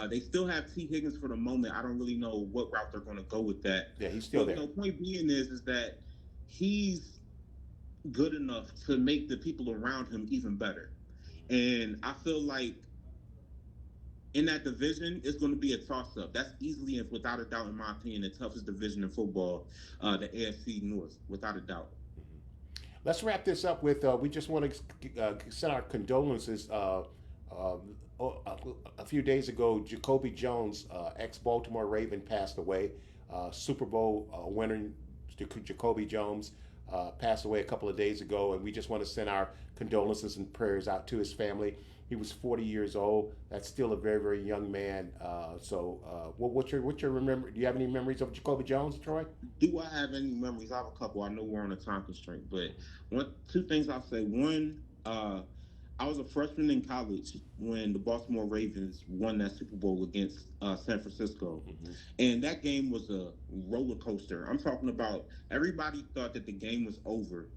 They still have T. Higgins for the moment. I don't really know what route they're going to go with that. Yeah, he's still there. The point being is that he's good enough to make the people around him even better. And I feel like in that division, it's going to be a toss-up. That's easily and without a doubt, in my opinion, the toughest division in football, the AFC North, without a doubt. Let's wrap this up with, we just want to send our condolences. A few days ago, Jacoby Jones, ex-Baltimore Raven, passed away. Super Bowl winner Jacoby Jones passed away a couple of days ago, and we just want to send our condolences and prayers out to his family. He was 40 years old. That's still a very, very young man. What's your remember? Do you have any memories of Jacoby Jones, Troy? Do I have any memories? I have a couple. I know we're on a time constraint, but two things I'll say. One, I was a freshman in college when the Baltimore Ravens won that Super Bowl against San Francisco. Mm-hmm. And that game was a roller coaster. I'm talking about everybody thought that the game was over.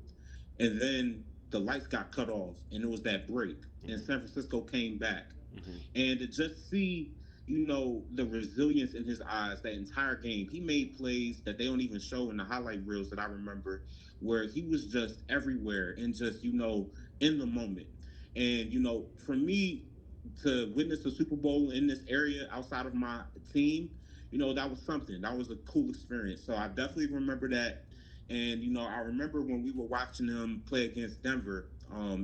And then the lights got cut off, and it was that break. Mm-hmm. And San Francisco came back. Mm-hmm. And to just see, the resilience in his eyes that entire game. He made plays that they don't even show in the highlight reels that I remember, where he was just everywhere and just, in the moment. And, for me to witness a Super Bowl in this area outside of my team, that was something. That was a cool experience. So I definitely remember that. And, I remember when we were watching him play against Denver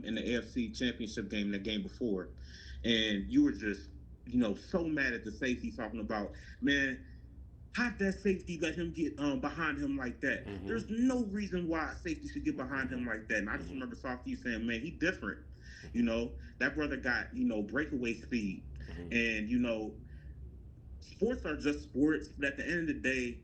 in the AFC Championship game, the game before. And you were just, so mad at the safety talking about, man, how'd that safety let him get behind him like that? Mm-hmm. There's no reason why a safety should get behind him like that. And I just remember Softy saying, man, he different. That brother got, breakaway speed. Mm-hmm. And, sports are just sports. But at the end of the day,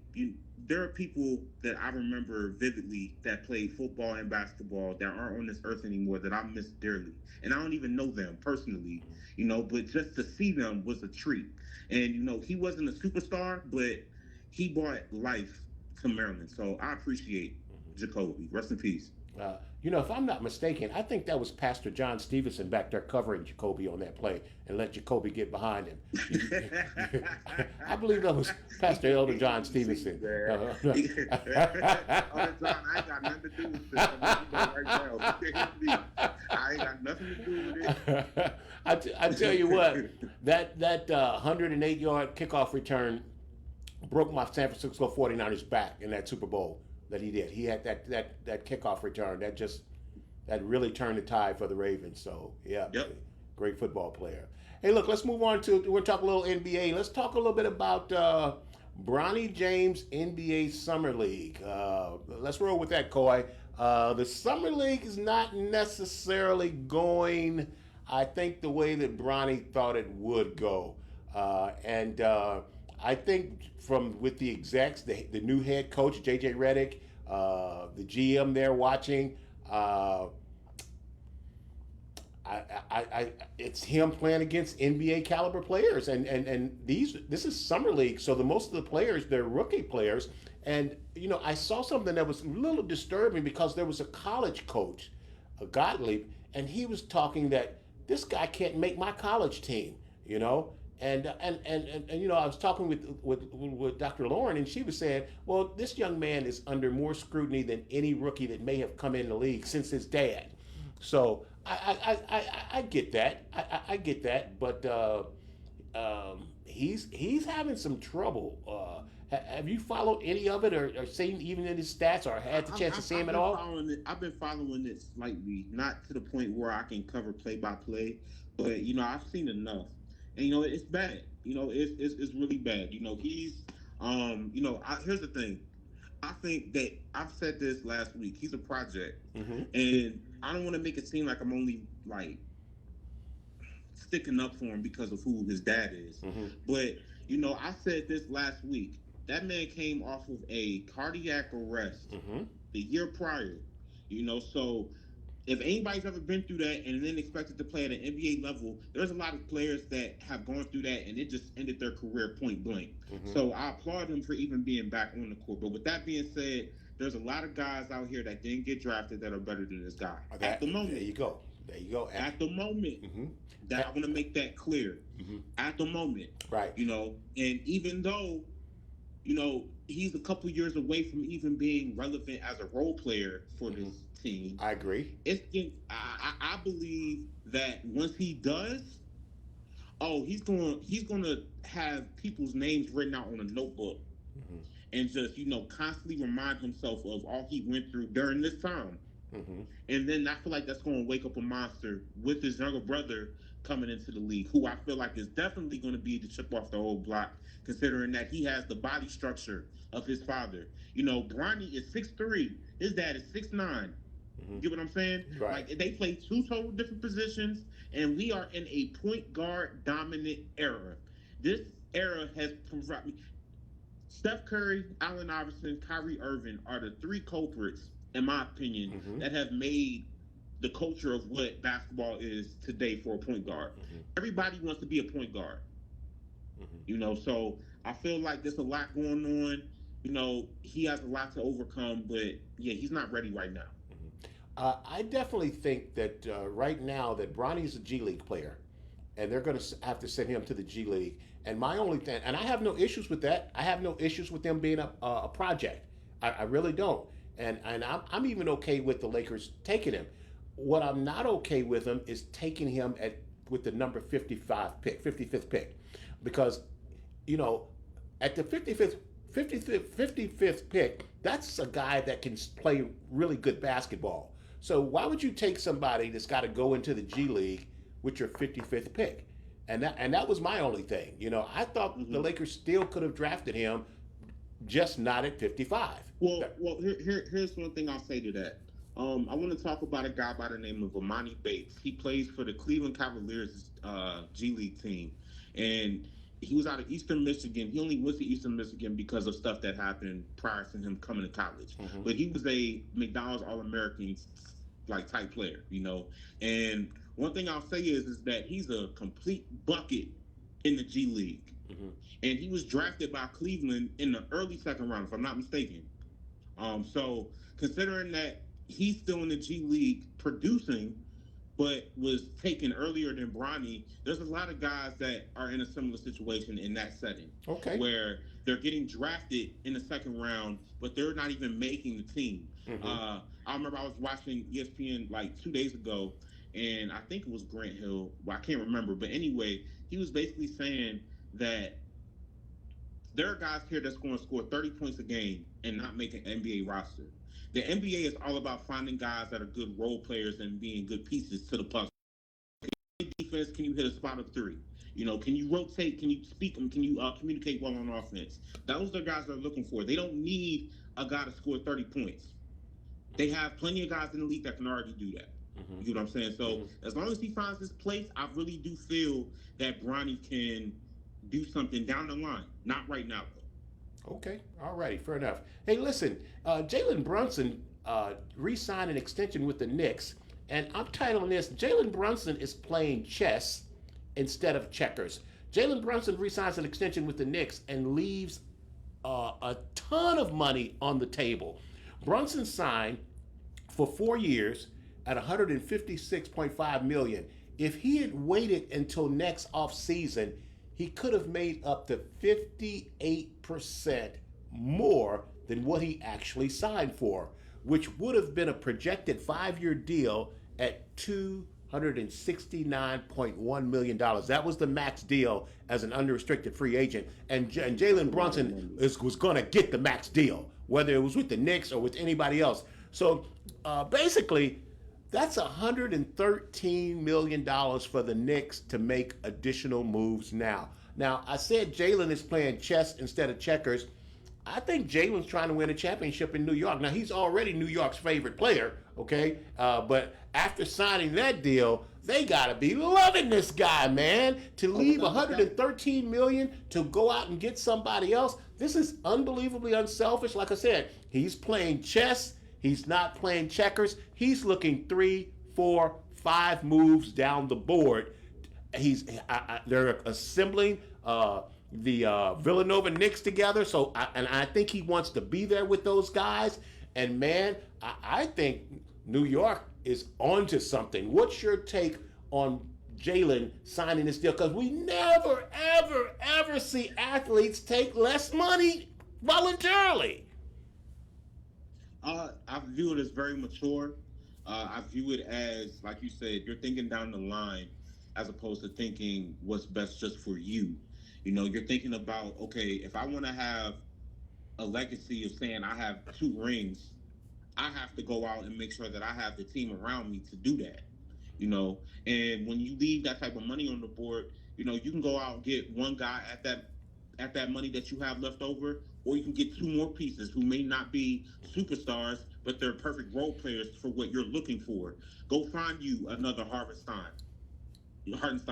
there are people that I remember vividly that played football and basketball that aren't on this earth anymore that I miss dearly. And I don't even know them personally, but just to see them was a treat. And, he wasn't a superstar, but he brought life to Maryland. So I appreciate Jacoby. Rest in peace. If I'm not mistaken, I think that was Pastor John Stevenson back there covering Jacoby on that play and let Jacoby get behind him. I believe that was Pastor Elder John Stevenson. John, I ain't got nothing to do with this. I ain't got nothing to do with it. I tell you what, that 108-yard kickoff return broke my San Francisco 49ers back in that Super Bowl that he did. He had that kickoff return that really turned the tide for the Ravens. So yeah, yep. Great football player. Hey, look, let's move on we'll talk a little NBA. Let's talk a little bit about Bronny James NBA Summer League. Let's roll with that, Coy. The Summer League is not necessarily going, I think, the way that Bronny thought it would go. I think with the execs, the new head coach, J.J. Redick, the GM there watching, it's him playing against NBA caliber players, and this is summer league, so the most of the players they're rookie players, and I saw something that was a little disturbing because there was a college coach, a Gottlieb, and he was talking that this guy can't make my college team, and I was talking with Dr. Lauren, and she was saying, well, this young man is under more scrutiny than any rookie that may have come in the league since his dad. So I get that. I get that, but he's having some trouble. Have you followed any of it, or seen even in his stats, or had the chance to see him at all? I've been following it slightly, not to the point where I can cover play by play, but I've seen enough, and it's bad. It's really bad. He's here's the thing. I think that I've said this last week. He's a project, and I don't want to make it seem like I'm only like sticking up for him because of who his dad is. But I said this last week. That man came off of a cardiac arrest the year prior. So if anybody's ever been through that and then expected to play at an NBA level, there's a lot of players that have gone through that and it just ended their career point blank. So I applaud him for even being back on the court. But with that being said, there's a lot of guys out here that didn't get drafted that are better than this guy at the moment. There you go. At the moment, that I want to make that clear. At the moment, right? And even though, he's a couple years away from even being relevant as a role player for this team. I agree. I believe that once he does, he's going to have people's names written out on a notebook, and just constantly remind himself of all he went through during this time. And then I feel like that's going to wake up a monster with his younger brother coming into the league, who I feel like is definitely going to be the chip off the old block, considering that he has the body structure of his father. Bronny is 6'3", his dad is 6'9". You get what I'm saying? Right. Like, they play two total different positions, and we are in a point guard dominant era. This era has provided Steph Curry, Allen Iverson, Kyrie Irving are the three culprits, in my opinion, that have made the culture of what basketball is today for a point guard. Everybody wants to be a point guard. So I feel like there's a lot going on. He has a lot to overcome, but yeah, he's not ready right now. I definitely think that right now that Bronny's a G League player, and they're going to have to send him to the G League. And my only thing, and I have no issues with that. I have no issues with them being a project. I really don't. And I'm even okay with the Lakers taking him. What I'm not okay with him is taking him with the number 55 pick, 55th pick, because at the 55th pick, that's a guy that can play really good basketball. So why would you take somebody that's got to go into the G League with your 55th pick? And that was my only thing. I thought the Lakers still could have drafted him, just not at 55. Well, here's one thing I'll say to that. I want to talk about a guy by the name of Emoni Bates. He plays for the Cleveland Cavaliers G League team, and he was out of Eastern Michigan. He only went to Eastern Michigan because of stuff that happened prior to him coming to college. But he was a McDonald's All-American type player, And one thing I'll say is that he's a complete bucket in the G League. And he was drafted by Cleveland in the early second round, if I'm not mistaken. So considering that he's still in the G League producing, but was taken earlier than Bronny, there's a lot of guys that are in a similar situation in that setting. Okay. Where they're getting drafted in the second round, but they're not even making the team. I remember I was watching ESPN 2 days ago, and I think it was Grant Hill. Well, I can't remember. But anyway, he was basically saying that there are guys here that's going to score 30 points a game and not make an NBA roster. The NBA is all about finding guys that are good role players and being good pieces to the puzzle. Defense, can you hit a spot of three? Can you rotate? Can you speak them? Can you communicate well on offense? Those are the guys they're looking for. They don't need a guy to score 30 points. They have plenty of guys in the league that can already do that. You know what I'm saying? So as long as he finds his place, I really do feel that Bronny can do something down the line. Not right now, though. Okay, all righty, fair enough. Hey, listen, Jalen Brunson re-signed an extension with the Knicks, And I'm titling this, Jalen Brunson is playing chess instead of checkers. Jalen Brunson re-signs an extension with the Knicks and leaves a ton of money on the table. Brunson signed for 4 years at $156.5 million. If he had waited until next offseason, he could have made up to 58% more than what he actually signed for, which would have been a projected 5-year deal at $269.1 million. That was the max deal as an unrestricted free agent. And Jalen Brunson was going to get the max deal, whether it was with the Knicks or with anybody else. So basically, that's $113 million for the Knicks to make additional moves now. Now, I said Jalen is playing chess instead of checkers. I think Jalen's trying to win a championship in New York. Now, he's already New York's favorite player, okay? But after signing that deal, they got to be loving this guy, man. To leave $113 million to go out and get somebody else, this is unbelievably unselfish. Like I said, he's playing chess. He's not playing checkers. He's looking 3, 4, 5 moves down the board. They're assembling the Villanova Knicks together. So, I think he wants to be there with those guys. And man, I think New York is onto something. What's your take on Jalen signing this deal? Because we never, ever, ever see athletes take less money voluntarily. I view it as very mature. I view it as, like you said, you're thinking down the line as opposed to thinking what's best just for you. You know, you're thinking about, okay, if I want to have a legacy of saying I have 2 rings, I have to go out and make sure that I have the team around me to do that. You know, and when you leave that type of money on the board, you know, you can go out and get one guy at that money that you have left over, or you can get 2 more pieces who may not be superstars, but they're perfect role players for what you're looking for. Go find you another Hartenstein,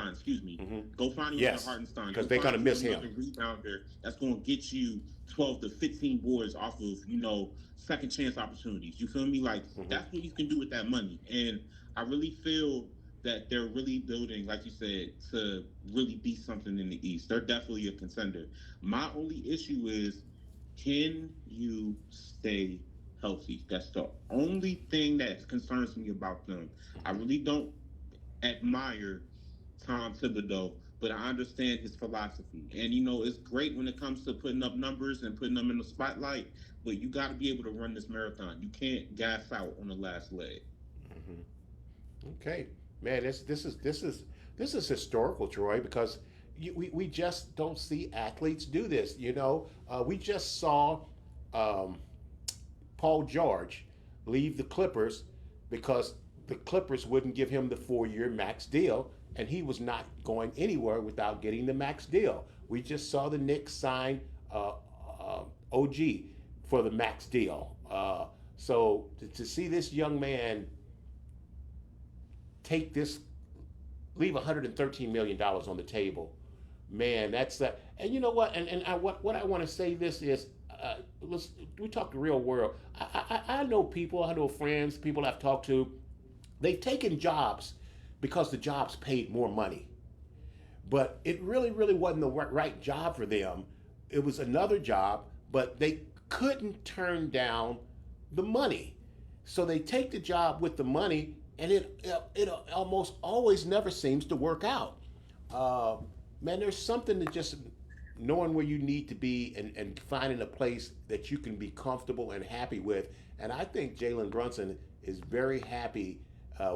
excuse me. Mm-hmm. Go find you another Hartenstein. Because they're going to miss him. Another rebounder that's going to get you 12 to 15 boards off of, you know, second chance opportunities. You feel me? Like, that's what you can do with that money. And I really feel that they're really building, like you said, to really be something in the East. They're definitely a contender. My only issue is, can you stay healthy? That's the only thing that concerns me about them. I really don't admire Tom Thibodeau, but I understand his philosophy. And, you know, it's great when it comes to putting up numbers and putting them in the spotlight, but you got to be able to run this marathon. You can't gas out on the last leg. Okay, man, this is historical, Troy, because we just don't see athletes do this. You know, we just saw Paul George leave the Clippers because the Clippers wouldn't give him the 4-year max deal, and he was not going anywhere without getting the max deal. We just saw the Knicks sign OG for the max deal. So to see this young man leave $113 million on the table, man, that's that. And you know what? What I want to say this is, we talk the real world. I know people, I know friends, people I've talked to. They've taken jobs because the jobs paid more money, but it really wasn't the right job for them. It was another job, but they couldn't turn down the money, so they take the job with the money. And it almost always never seems to work out. Man, there's something to just knowing where you need to be and finding a place that you can be comfortable and happy with. And I think Jalen Brunson is very happy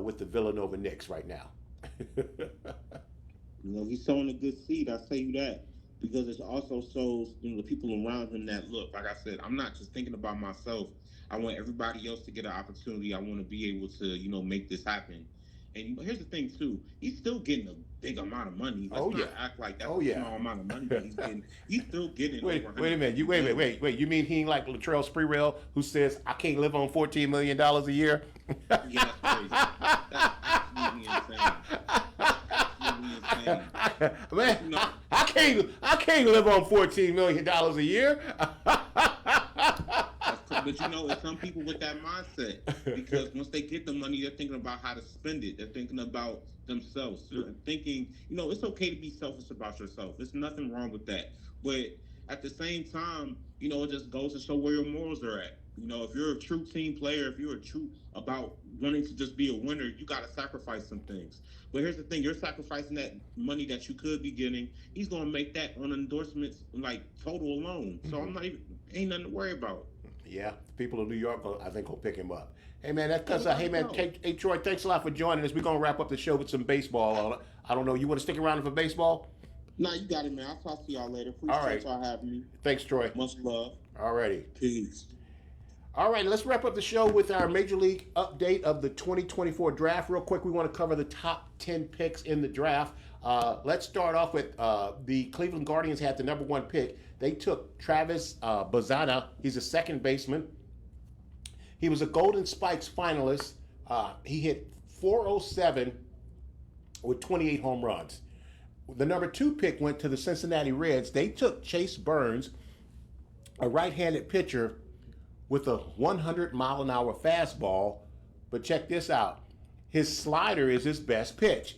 with the Villanova Knicks right now. You know, he's sowing a good seed, I'll tell you that. Because it also shows, you know, the people around him that, look, like I said, I'm not just thinking about myself. I want everybody else to get an opportunity. I want to be able to, you know, make this happen. And here's the thing, too. He's still getting a big amount of money. Let's not act like that's a small amount of money that he's getting. He's still getting Wait a minute. Wait. You mean he ain't like Latrell Sprewell, who says, I can't live on $14 million a year? Yeah, that's crazy. That's absolutely insane. Man, you know, I can't live on $14 million a year. That's But it's some people with that mindset because once they get the money, they're thinking about how to spend it. They're thinking about themselves. They're thinking, it's okay to be selfish about yourself. There's nothing wrong with that. But at the same time, it just goes to show where your morals are at. If you're a true team player, if you're a true about wanting to just be a winner, you got to sacrifice some things. But here's the thing: you're sacrificing that money that you could be getting. He's going to make that on endorsements, like total alone. So ain't nothing to worry about. Yeah, people of New York, I think, will pick him up. Hey man, that's because hey Troy, thanks a lot for joining us. We're gonna wrap up the show with some baseball. I don't know, you want to stick around for baseball? No, you got it, man. I'll talk to y'all later. All right. Appreciate y'all having me. Thanks, Troy. Much love. Alrighty. Peace. All right, let's wrap up the show with our Major League update of the 2024 draft. Real quick, we want to cover the top 10 picks in the draft. Let's start off with the Cleveland Guardians had the number 1 pick. They took Travis Bazzana. He's a second baseman. He was a Golden Spikes finalist. He hit .407 with 28 home runs. The number 2 pick went to the Cincinnati Reds. They took Chase Burns, a right-handed pitcher with a 100-mile-an-hour fastball. But check this out. His slider is his best pitch.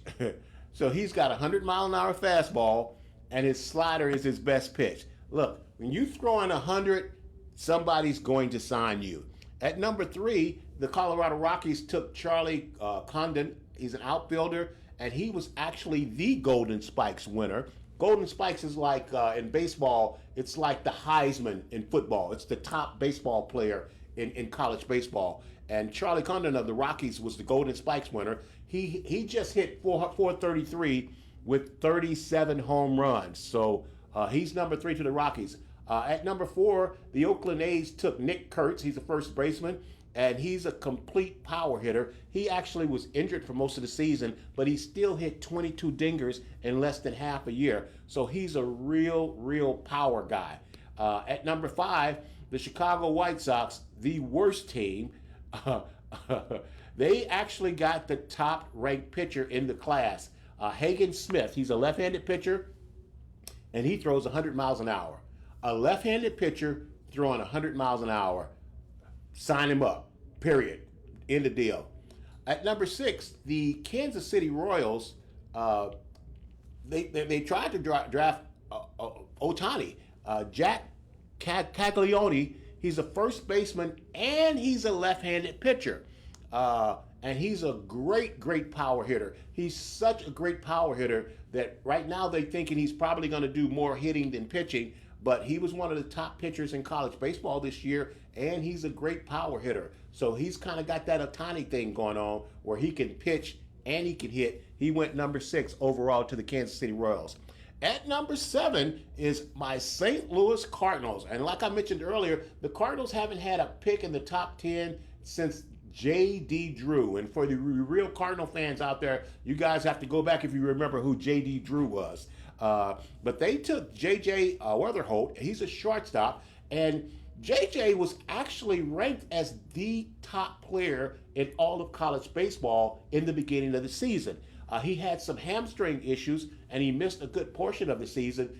So he's got a 100-mile-an-hour fastball, and his slider is his best pitch. Look, when you throw in 100, somebody's going to sign you. At number 3, the Colorado Rockies took Charlie Condon. He's an outfielder, and he was actually the Golden Spikes winner. Golden Spikes is like, in baseball, it's like the Heisman in football. It's the top baseball player in college baseball. And Charlie Condon of the Rockies was the Golden Spikes winner. He just hit 433 with 37 home runs. So he's number 3 to the Rockies. At number 4, the Oakland A's took Nick Kurtz. He's a first baseman, and he's a complete power hitter. He actually was injured for most of the season, but he still hit 22 dingers in less than half a year. So he's a real power guy. At number 5, the Chicago White Sox, the worst team, they actually got the top-ranked pitcher in the class, Hagen Smith. He's a left-handed pitcher, and he throws 100 miles an hour. A left-handed pitcher throwing 100 miles an hour. Sign him up, period. End of deal. At number 6, the Kansas City Royals, they tried to draft Ohtani. Jack Caglione, he's a first baseman, and he's a left-handed pitcher. And he's a great power hitter. He's such a great power hitter that right now they're thinking he's probably going to do more hitting than pitching, but he was one of the top pitchers in college baseball this year, and he's a great power hitter. So he's kind of got that Ohtani thing going on where he can pitch and he can hit. He went number 6 overall to the Kansas City Royals. At number 7 is my St. Louis Cardinals. And like I mentioned earlier, the Cardinals haven't had a pick in the top 10 since J.D. Drew. And for the real Cardinal fans out there, you guys have to go back if you remember who J.D. Drew was. But they took J.J. Weatherholt. He's a shortstop. And J.J. was actually ranked as the top player in all of college baseball in the beginning of the season. He had some hamstring issues, and he missed a good portion of the season,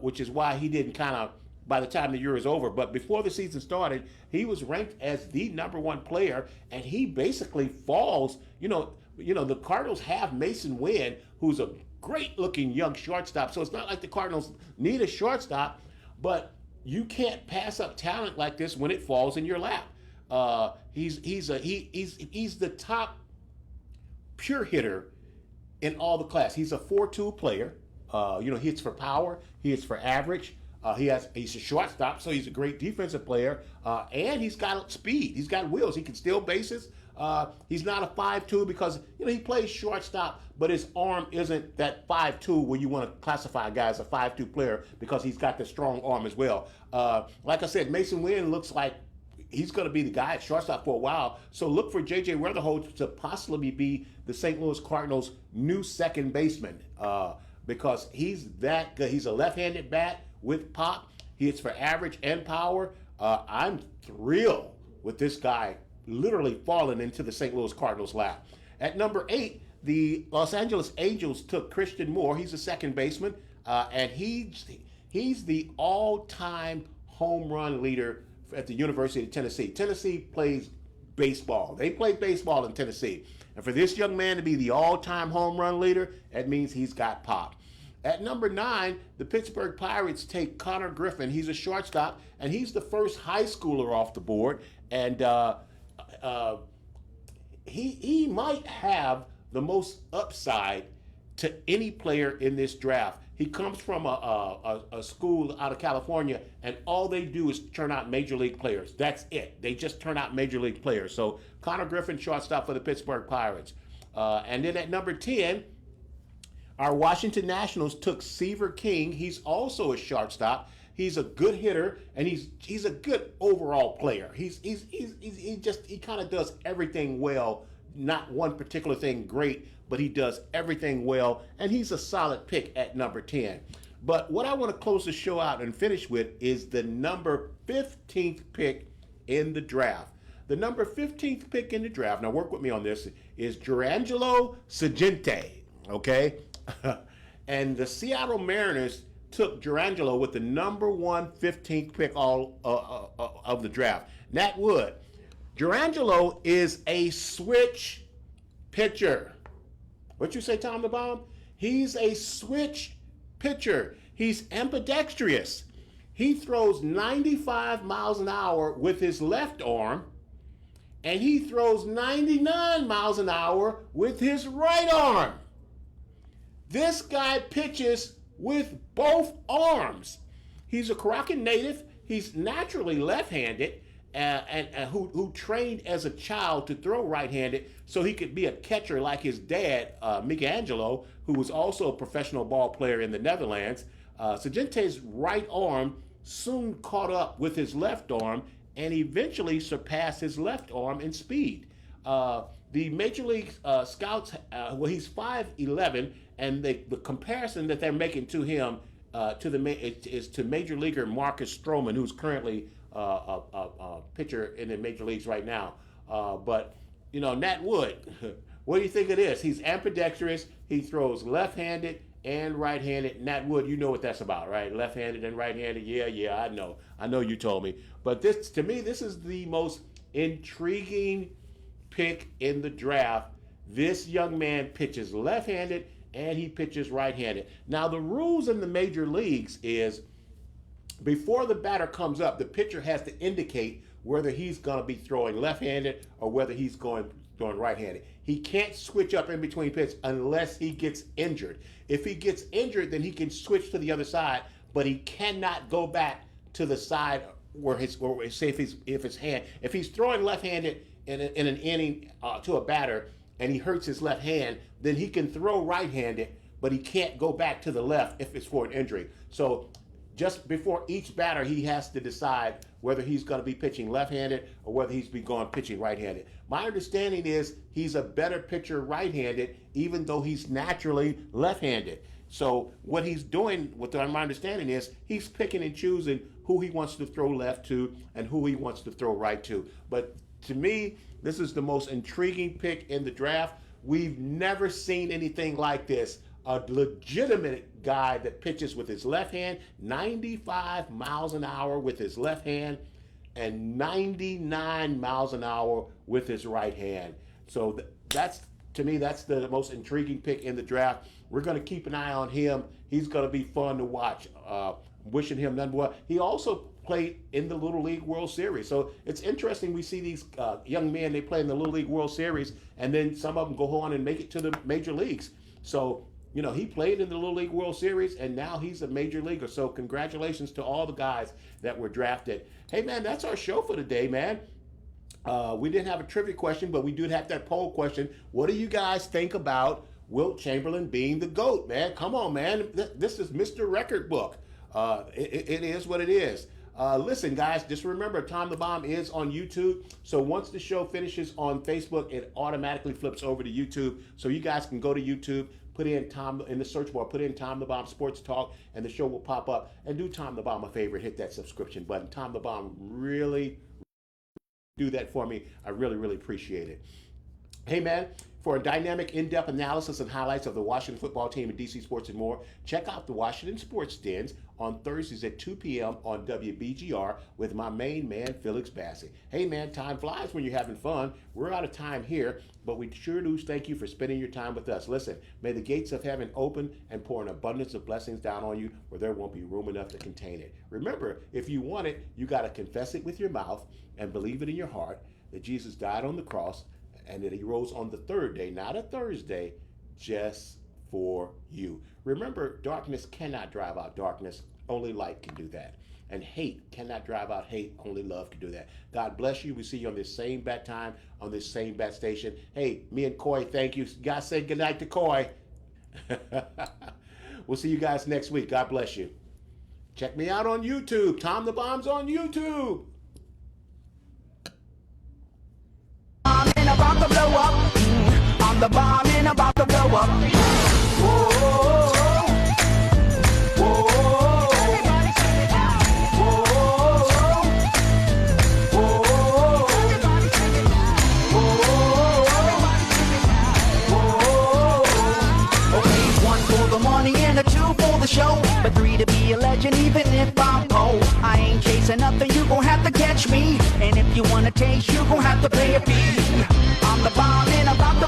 which is why he didn't by the time the year is over. But before the season started, he was ranked as the number 1 player, and he basically falls. The Cardinals have Mason Wynn, who's a great-looking young shortstop. So it's not like the Cardinals need a shortstop, but you can't pass up talent like this when it falls in your lap. He's the top pure hitter in all the class. He's a 4-2 player. He hits for power. He hits for average. He's a shortstop, so he's a great defensive player. And he's got speed. He's got wheels. He can steal bases. He's not a 5'2" because he plays shortstop, but his arm isn't that 5'2" where you want to classify a guy as a 5'2" player because he's got the strong arm as well. Like I said, Mason Wynn looks like he's going to be the guy at shortstop for a while. So look for J.J. Weatherholt to possibly be the St. Louis Cardinals' new second baseman because he's that good. He's a left-handed bat with pop. He hits for average and power. I'm thrilled with this guy literally falling into the St. Louis Cardinals' lap. At number 8, the Los Angeles Angels took Christian Moore. He's a second baseman, and he's the all-time home run leader at the University of Tennessee. Tennessee plays baseball. They play baseball in Tennessee. And for this young man to be the all-time home run leader, that means he's got pop. At number 9, the Pittsburgh Pirates take Connor Griffin. He's a shortstop, and he's the first high schooler off the board. And he might have the most upside to any player in this draft. He comes from a school out of California, and all they do is turn out major league players. That's it. They just turn out major league players. So Connor Griffin, shortstop for the Pittsburgh Pirates. And then at number 10, our Washington Nationals took Seaver King. He's also a shortstop. He's a good hitter, and he's a good overall player. He kind of does everything well. Not one particular thing great, but he does everything well, and he's a solid pick at number 10. But what I want to close the show out and finish with is the number 15th pick in the draft. The number 15th pick in the draft, now work with me on this, is Jurrangelo Cijntje, okay? And the Seattle Mariners took Jurrangelo with the number 15th pick of the draft. Nat Wood. Jurrangelo is a switch pitcher. What you say, Tom the Bomb? He's a switch pitcher. He's ambidextrous. He throws 95 miles an hour with his left arm, and he throws 99 miles an hour with his right arm. This guy pitches with both arms. He's a Corocan native. He's naturally left-handed, who trained as a child to throw right-handed so he could be a catcher like his dad, Michelangelo, who was also a professional ball player in the Netherlands. Cijntje's right arm soon caught up with his left arm and eventually surpassed his left arm in speed. The Major League scouts, he's 5'11", and the comparison that they're making to him is to Major Leaguer Marcus Stroman, who's currently a pitcher in the major leagues right now. But, you know, Nat Wood, what do you think it is? He's ambidextrous. He throws left-handed and right-handed. Nat Wood, you know what that's about, right? Left-handed and right-handed. Yeah, I know. I know you told me. But this, to me, this is the most intriguing pick in the draft. This young man pitches left-handed and he pitches right-handed. Now, the rules in the major leagues is before the batter comes up, the pitcher has to indicate whether he's going to be throwing left-handed or whether he's going right-handed. He can't switch up in between pitches unless he gets injured. If he gets injured, then he can switch to the other side, but he cannot go back to the side where say if he's throwing left-handed in an inning to a batter and he hurts his left hand, then he can throw right-handed, but he can't go back to the left if it's for an injury. So just before each batter, he has to decide whether he's going to be pitching left-handed or whether he's going pitching right-handed. My understanding is he's a better pitcher right-handed, even though he's naturally left-handed. So what he's doing, what my understanding is, he's picking and choosing who he wants to throw left to and who he wants to throw right to. But to me, this is the most intriguing pick in the draft. We've never seen anything like this. A legitimate guy that pitches with his left hand, 95 miles an hour with his left hand, and 99 miles an hour with his right hand. So that's, to me, that's the most intriguing pick in the draft. We're going to keep an eye on him. He's going to be fun to watch. Wishing him none but well. He also played in the Little League World Series. So it's interesting we see these young men, they play in the Little League World Series, and then some of them go on and make it to the major leagues. So, you know, he played in the Little League World Series, and now he's a major leaguer. So congratulations to all the guys that were drafted. Hey, man, that's our show for today, man. We didn't have a trivia question, but we did have that poll question. What do you guys think about Wilt Chamberlain being the GOAT, man? Come on, man. This is Mr. Record Book. It is what it is. Listen, guys, just remember, Tom the Bomb is on YouTube. So once the show finishes on Facebook, it automatically flips over to YouTube. So you guys can go to YouTube, put in Tom in the search bar, put in Tom the Bomb Sports Talk, and the show will pop up. And do Tom the Bomb a favor, hit that subscription button. Tom the Bomb really do that for me. I really, really appreciate it. Hey, man, For a dynamic, in-depth analysis and highlights of the Washington football team and DC sports and more, check out the Washington Sports Dens on Thursdays at 2 p.m. on WBGR with my main man, Felix Bassey. Hey man, time flies when you're having fun. We're out of time here, but we sure do thank you for spending your time with us. Listen, may the gates of heaven open and pour an abundance of blessings down on you where there won't be room enough to contain it. Remember, if you want it, you got to confess it with your mouth and believe it in your heart that Jesus died on the cross and that he rose on the third day, not a Thursday, just for you. Remember, darkness cannot drive out darkness. Only light can do that. And hate cannot drive out hate. Only love can do that. God bless you. We see you on this same bat time, on this same bat station. Hey, me and Coy, thank you. God say goodnight to Coy. We'll see you guys next week. God bless you. Check me out on YouTube. Tom the Bomb's on YouTube. And about to blow up. I'm the bomb and about to blow up. Whoa, whoa, okay, 1 for the money and a 2 for the show, but 3 to be a legend even if I'm cold. I ain't chasing nothing, you gon' have to catch me. And if you wanna taste, you gon' have to pay a fee. I'm the bomb and about to